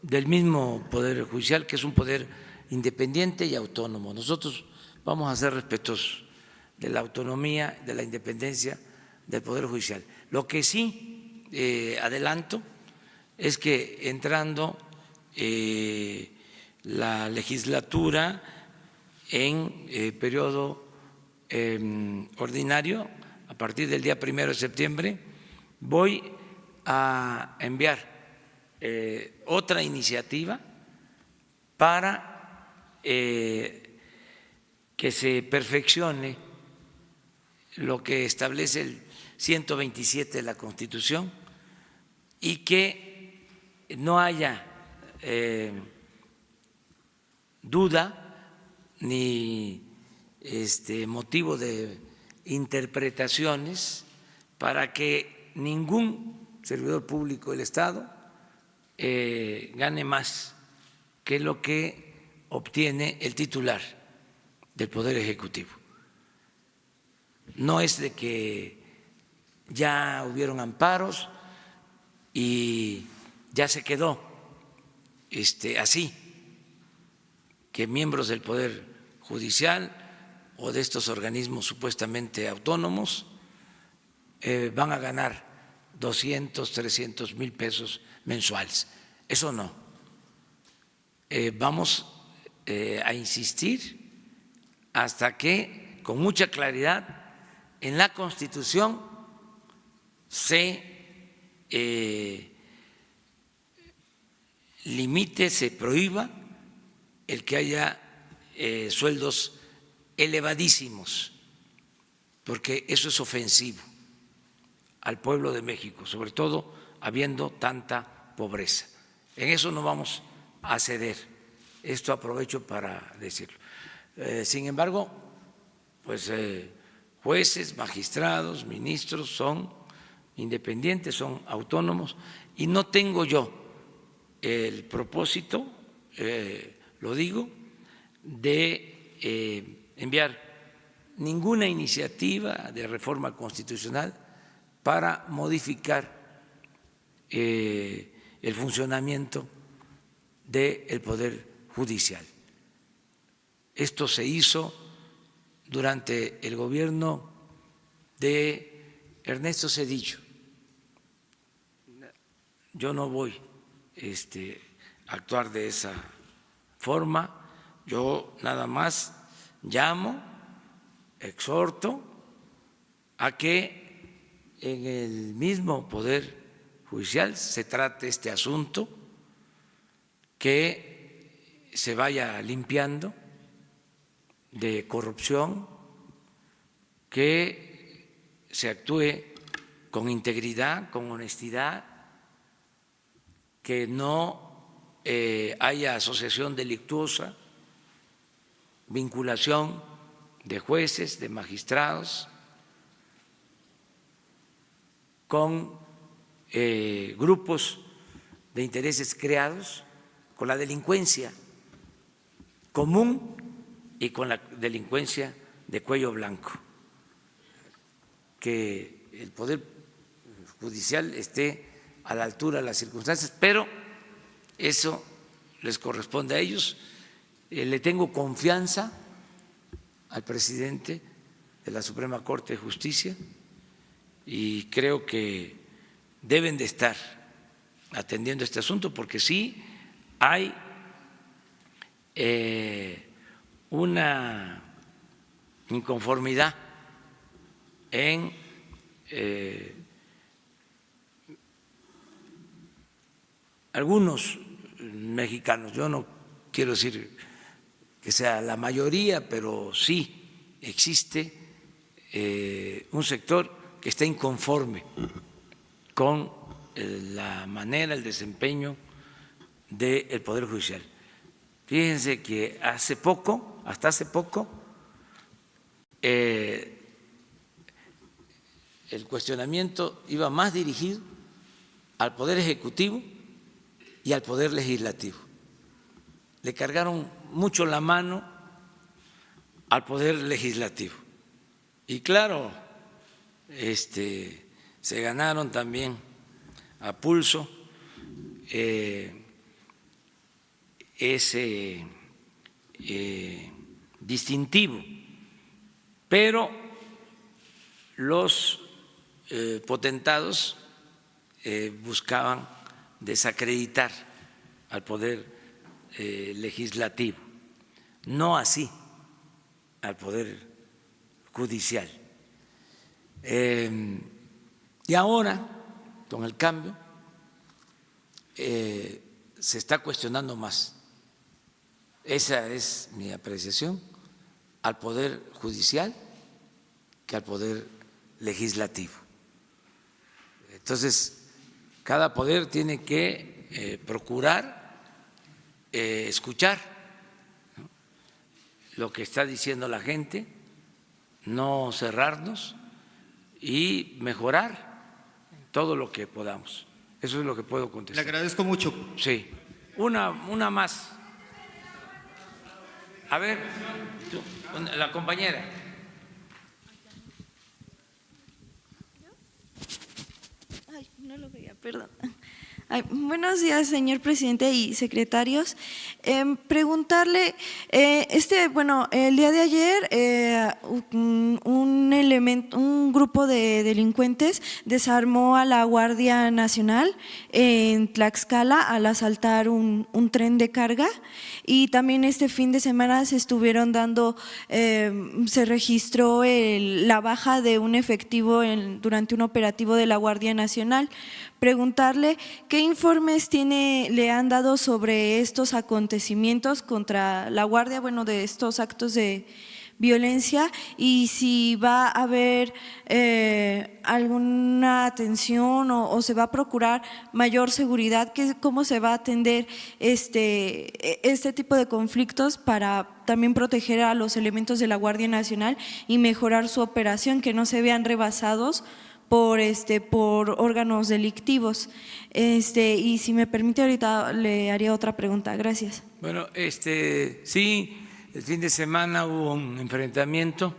del mismo Poder Judicial, que es un poder independiente y autónomo. Nosotros vamos a ser respetuosos de la autonomía, de la independencia del Poder Judicial. Lo que sí adelanto es que entrando la legislatura en periodo ordinario, a partir del día 1 de septiembre, voy a enviar otra iniciativa para que se perfeccione lo que establece el 127 de la Constitución y que no haya duda ni motivo de interpretaciones para que ningún servidor público del Estado gane más que lo que obtiene el titular del Poder Ejecutivo. No es de que ya hubieron amparos y ya se quedó así, que miembros del Poder Judicial o de estos organismos supuestamente autónomos van a ganar 200, 300,000 pesos mensuales. eso no. Vamos a insistir hasta que, con mucha claridad, en la Constitución se limite, se prohíba el que haya sueldos elevadísimos, porque eso es ofensivo al pueblo de México, sobre todo habiendo tanta pobreza. En eso no vamos a ceder. Esto aprovecho para decirlo. Sin embargo, pues jueces, magistrados, ministros son independientes, son autónomos, y no tengo yo el propósito, lo digo, de enviar ninguna iniciativa de reforma constitucional para modificar el funcionamiento del Poder Judicial. Esto se hizo durante el gobierno de Ernesto Zedillo. Yo no voy a actuar de esa forma, yo nada más llamo, exhorto a que en el mismo Poder Judicial se trate este asunto, que se vaya limpiando de corrupción, que se actúe con integridad, con honestidad, que no haya asociación delictuosa, vinculación de jueces, de magistrados, con grupos de intereses creados, con la delincuencia común y con la delincuencia de cuello blanco. Que el Poder Judicial esté a la altura de las circunstancias, pero eso les corresponde a ellos. Le tengo confianza al presidente de la Suprema Corte de Justicia y creo que deben de estar atendiendo este asunto, porque sí hay una inconformidad en algunos mexicanos. Yo no quiero decir que sea la mayoría, pero sí existe un sector que está inconforme con la manera, el desempeño del Poder Judicial. Fíjense que hasta hace poco, el cuestionamiento iba más dirigido al Poder Ejecutivo y al Poder Legislativo. Le cargaron mucho la mano al Poder Legislativo. Y claro, se ganaron también a pulso ese distintivo, pero los potentados buscaban desacreditar al Poder Legislativo, no así al Poder Judicial. Y ahora, con el cambio, se está cuestionando más, esa es mi apreciación, al Poder Judicial que al Poder Legislativo. Entonces, cada poder tiene que procurar escuchar, ¿no?, lo que está diciendo la gente, no cerrarnos y mejorar todo lo que podamos. Eso es lo que puedo contestar. Le agradezco mucho. Sí. Una más. A ver, tú, la compañera. Ay, no lo veía, perdón. Buenos días, señor presidente y secretarios. Preguntarle, el día de ayer un grupo de delincuentes desarmó a la Guardia Nacional en Tlaxcala al asaltar un tren de carga, y también este fin de semana se estuvieron dando, se registró la baja de un efectivo durante un operativo de la Guardia Nacional. Preguntarle qué informes le han dado sobre estos acontecimientos contra la Guardia, de estos actos de violencia, y si va a haber alguna atención o se va a procurar mayor seguridad, cómo se va a atender este tipo de conflictos para también proteger a los elementos de la Guardia Nacional y mejorar su operación, que no se vean rebasados por órganos delictivos. Y si me permite, ahorita le haría otra pregunta. Gracias. Bueno, sí, el fin de semana hubo un enfrentamiento,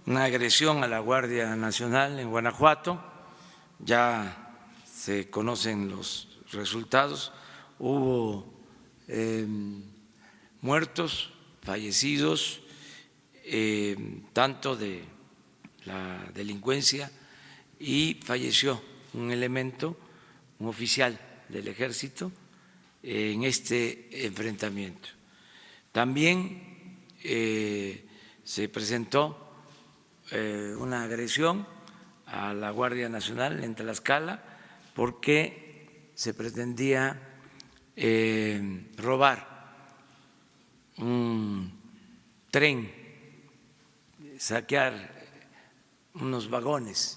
una agresión a la Guardia Nacional en Guanajuato. Ya se conocen los resultados. Hubo muertos, fallecidos, tanto de la delincuencia, y falleció un elemento, un oficial del Ejército, en este enfrentamiento. También se presentó una agresión a la Guardia Nacional en Tlaxcala porque se pretendía robar un tren, saquear unos vagones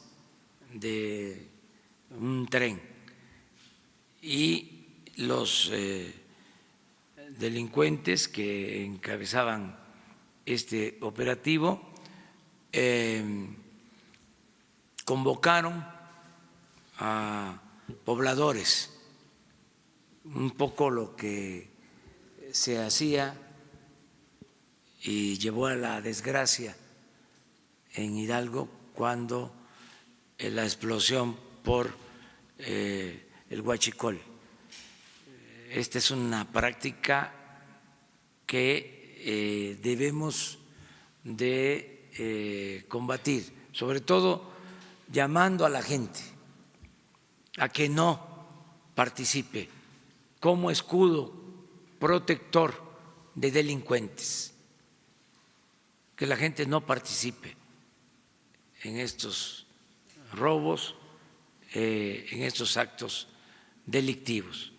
de un tren, y los delincuentes que encabezaban este operativo convocaron a pobladores, un poco lo que se hacía y llevó a la desgracia en Hidalgo cuando la explosión por el huachicol. Esta es una práctica que debemos de combatir, sobre todo llamando a la gente a que no participe como escudo protector de delincuentes, que la gente no participe en estos robos, en estos actos delictivos,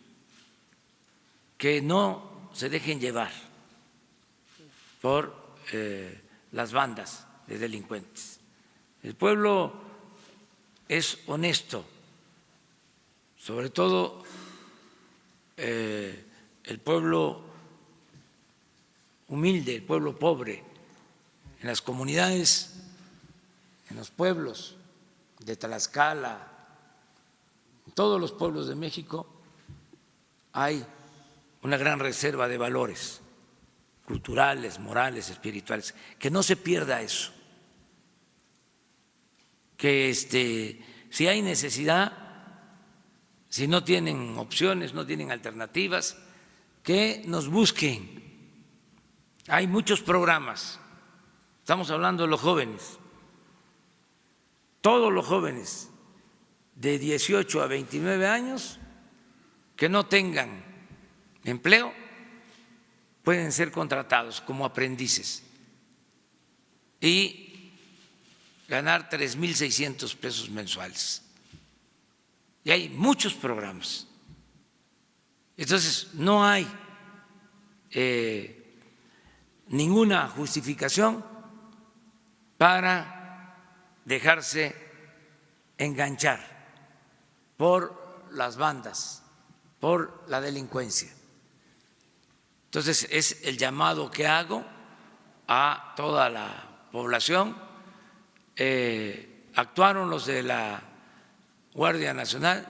que no se dejen llevar por las bandas de delincuentes. El pueblo es honesto, sobre todo el pueblo humilde, el pueblo pobre, en las comunidades, en los pueblos de Tlaxcala, en todos los pueblos de México hay una gran reserva de valores culturales, morales, espirituales, que no se pierda eso, que si hay necesidad, si no tienen opciones, no tienen alternativas, que nos busquen. Hay muchos programas, estamos hablando de los jóvenes, todos los jóvenes de 18 a 29 años que no tengan empleo pueden ser contratados como aprendices y ganar 3,600 pesos mensuales. Y hay muchos programas. Entonces, no hay ninguna justificación para dejarse enganchar por las bandas, por la delincuencia. Entonces, es el llamado que hago a toda la población. Actuaron los de la Guardia Nacional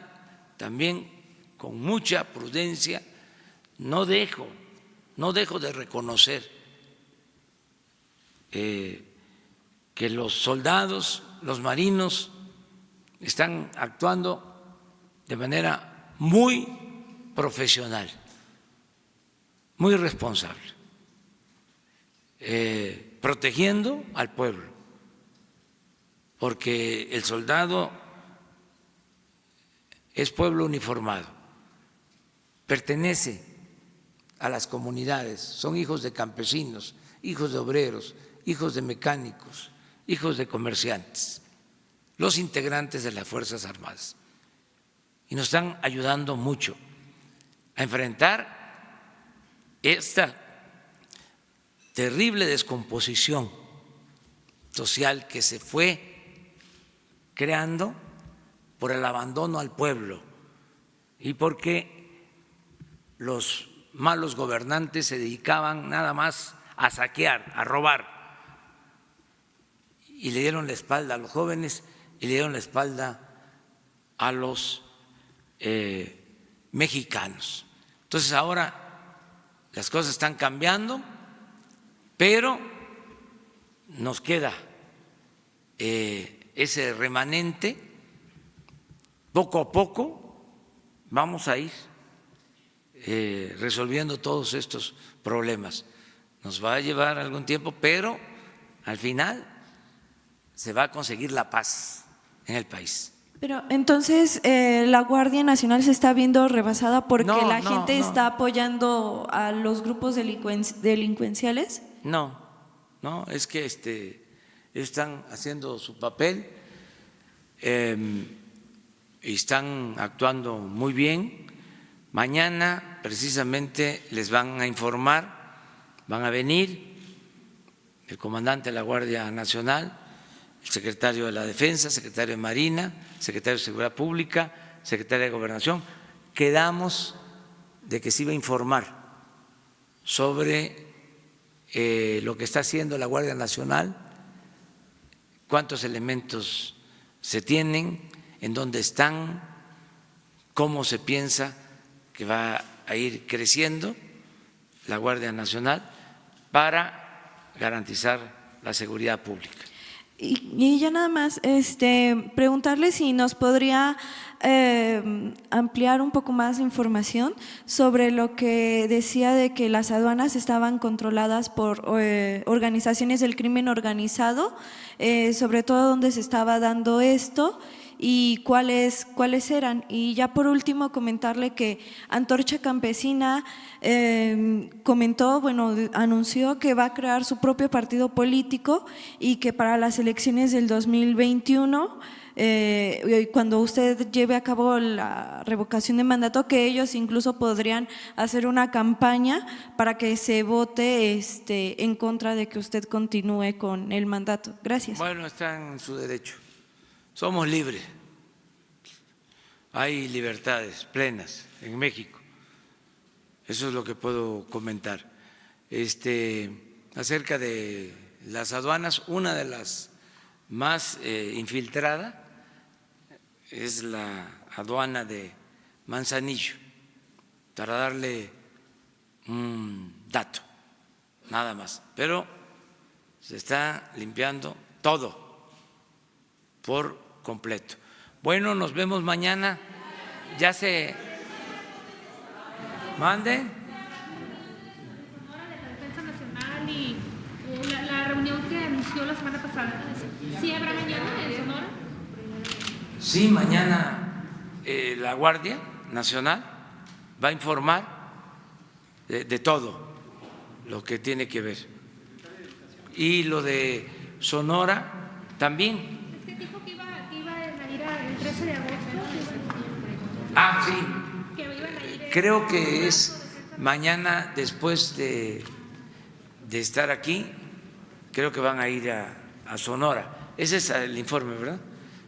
también con mucha prudencia. No dejo de reconocer que los soldados, los marinos, están actuando de manera muy profesional, muy responsable, protegiendo al pueblo, porque el soldado es pueblo uniformado, pertenece a las comunidades, son hijos de campesinos, hijos de obreros, hijos de mecánicos, hijos de comerciantes, los integrantes de las Fuerzas Armadas. Y nos están ayudando mucho a enfrentar esta terrible descomposición social que se fue creando por el abandono al pueblo y porque los malos gobernantes se dedicaban nada más a saquear, a robar, y le dieron la espalda a los jóvenes y le dieron la espalda a los mexicanos. Entonces ahora las cosas están cambiando, pero nos queda ese remanente. Poco a poco vamos a ir resolviendo todos estos problemas. Nos va a llevar algún tiempo, pero al final se va a conseguir la paz en el país. Pero entonces la Guardia Nacional se está viendo rebasada porque la gente está apoyando a los grupos delincuenciales. No, es que están haciendo su papel y están actuando muy bien. Mañana precisamente les van a informar, van a venir el comandante de la Guardia Nacional, el secretario de la Defensa, secretario de Marina, secretario de Seguridad Pública, secretario de Gobernación. Quedamos de que se iba a informar sobre lo que está haciendo la Guardia Nacional, cuántos elementos se tienen, en dónde están, cómo se piensa que va a ir creciendo la Guardia Nacional para garantizar la seguridad pública. Y ya nada más preguntarle si nos podría ampliar un poco más la información sobre lo que decía de que las aduanas estaban controladas por organizaciones del crimen organizado, sobre todo dónde se estaba dando esto y cuáles eran. Y ya por último comentarle que Antorcha Campesina anunció que va a crear su propio partido político y que para las elecciones del 2021, cuando usted lleve a cabo la revocación de mandato, que ellos incluso podrían hacer una campaña para que se vote en contra de que usted continúe con el mandato. Gracias. Bueno, están en su derecho. Somos libres, hay libertades plenas en México, eso es lo que puedo comentar. Acerca de las aduanas, una de las más infiltradas es la aduana de Manzanillo, para darle un dato, nada más, pero se está limpiando todo por completo. Bueno, nos vemos mañana. Ya se mande. Y la reunión que anunció la semana pasada, ¿sí habrá mañana en Sonora? Sí, mañana la Guardia Nacional va a informar de todo lo que tiene que ver. Y lo de Sonora también. Usted dijo que iba a ir el 13 de agosto. Ah, sí. Creo que es mañana después de estar aquí, creo que van a ir a Sonora. Ese es el informe, ¿verdad?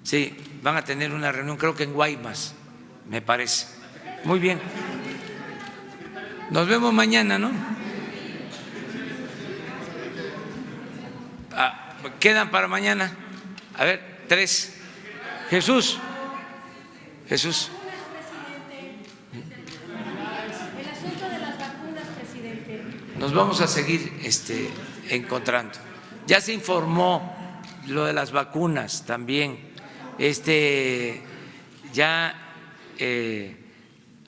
Sí, van a tener una reunión, creo que en Guaymas, me parece. Muy bien. Nos vemos mañana, ¿no? Quedan para mañana. A ver, 3. Jesús. El asunto de las vacunas, presidente. Nos vamos a seguir encontrando. Ya se informó lo de las vacunas también. Ya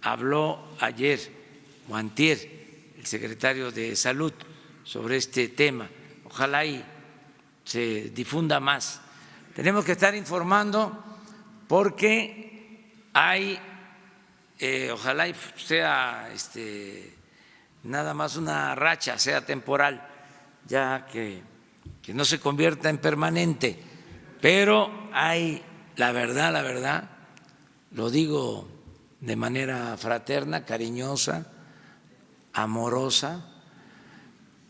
habló ayer o antier el secretario de Salud sobre este tema. Ojalá y se difunda más. Tenemos que estar informando porque hay, ojalá y sea nada más una racha, sea temporal, ya que no se convierta en permanente, pero hay, la verdad, lo digo de manera fraterna, cariñosa, amorosa,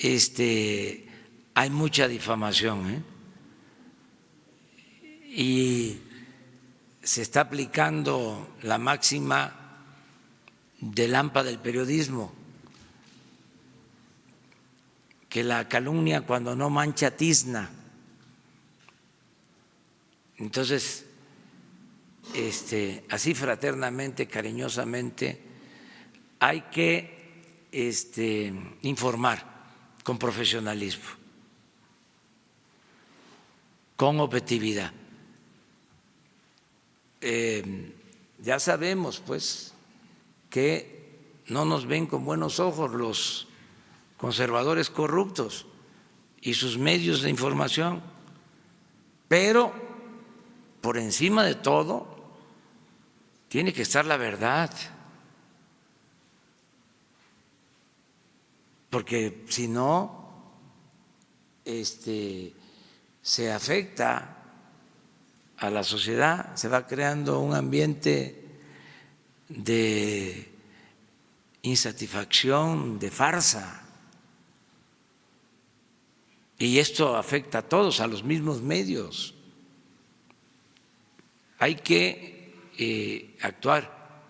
hay mucha difamación, y se está aplicando la máxima del AMPA del periodismo, que la calumnia cuando no mancha tizna. Entonces, así fraternamente, cariñosamente, hay que informar con profesionalismo, con objetividad. Ya sabemos, pues, que no nos ven con buenos ojos los conservadores corruptos y sus medios de información, pero por encima de todo tiene que estar la verdad, porque si no, se afecta a la sociedad, se va creando un ambiente de insatisfacción, de farsa. Y esto afecta a todos, a los mismos medios. Hay que actuar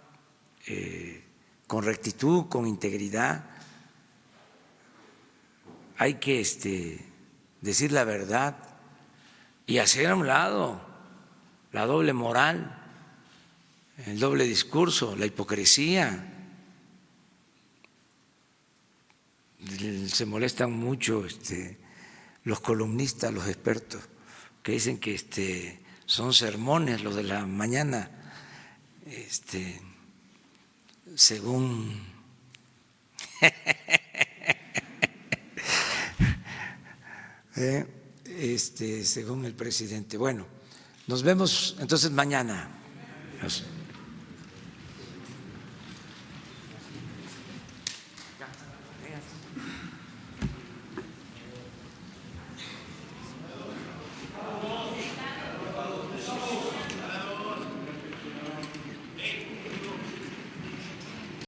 con rectitud, con integridad. Hay que decir la verdad y hacer a un lado la doble moral, el doble discurso, la hipocresía. Se molestan mucho los columnistas, los expertos, que dicen que son sermones los de la mañana, según según el presidente. Bueno, nos vemos entonces mañana.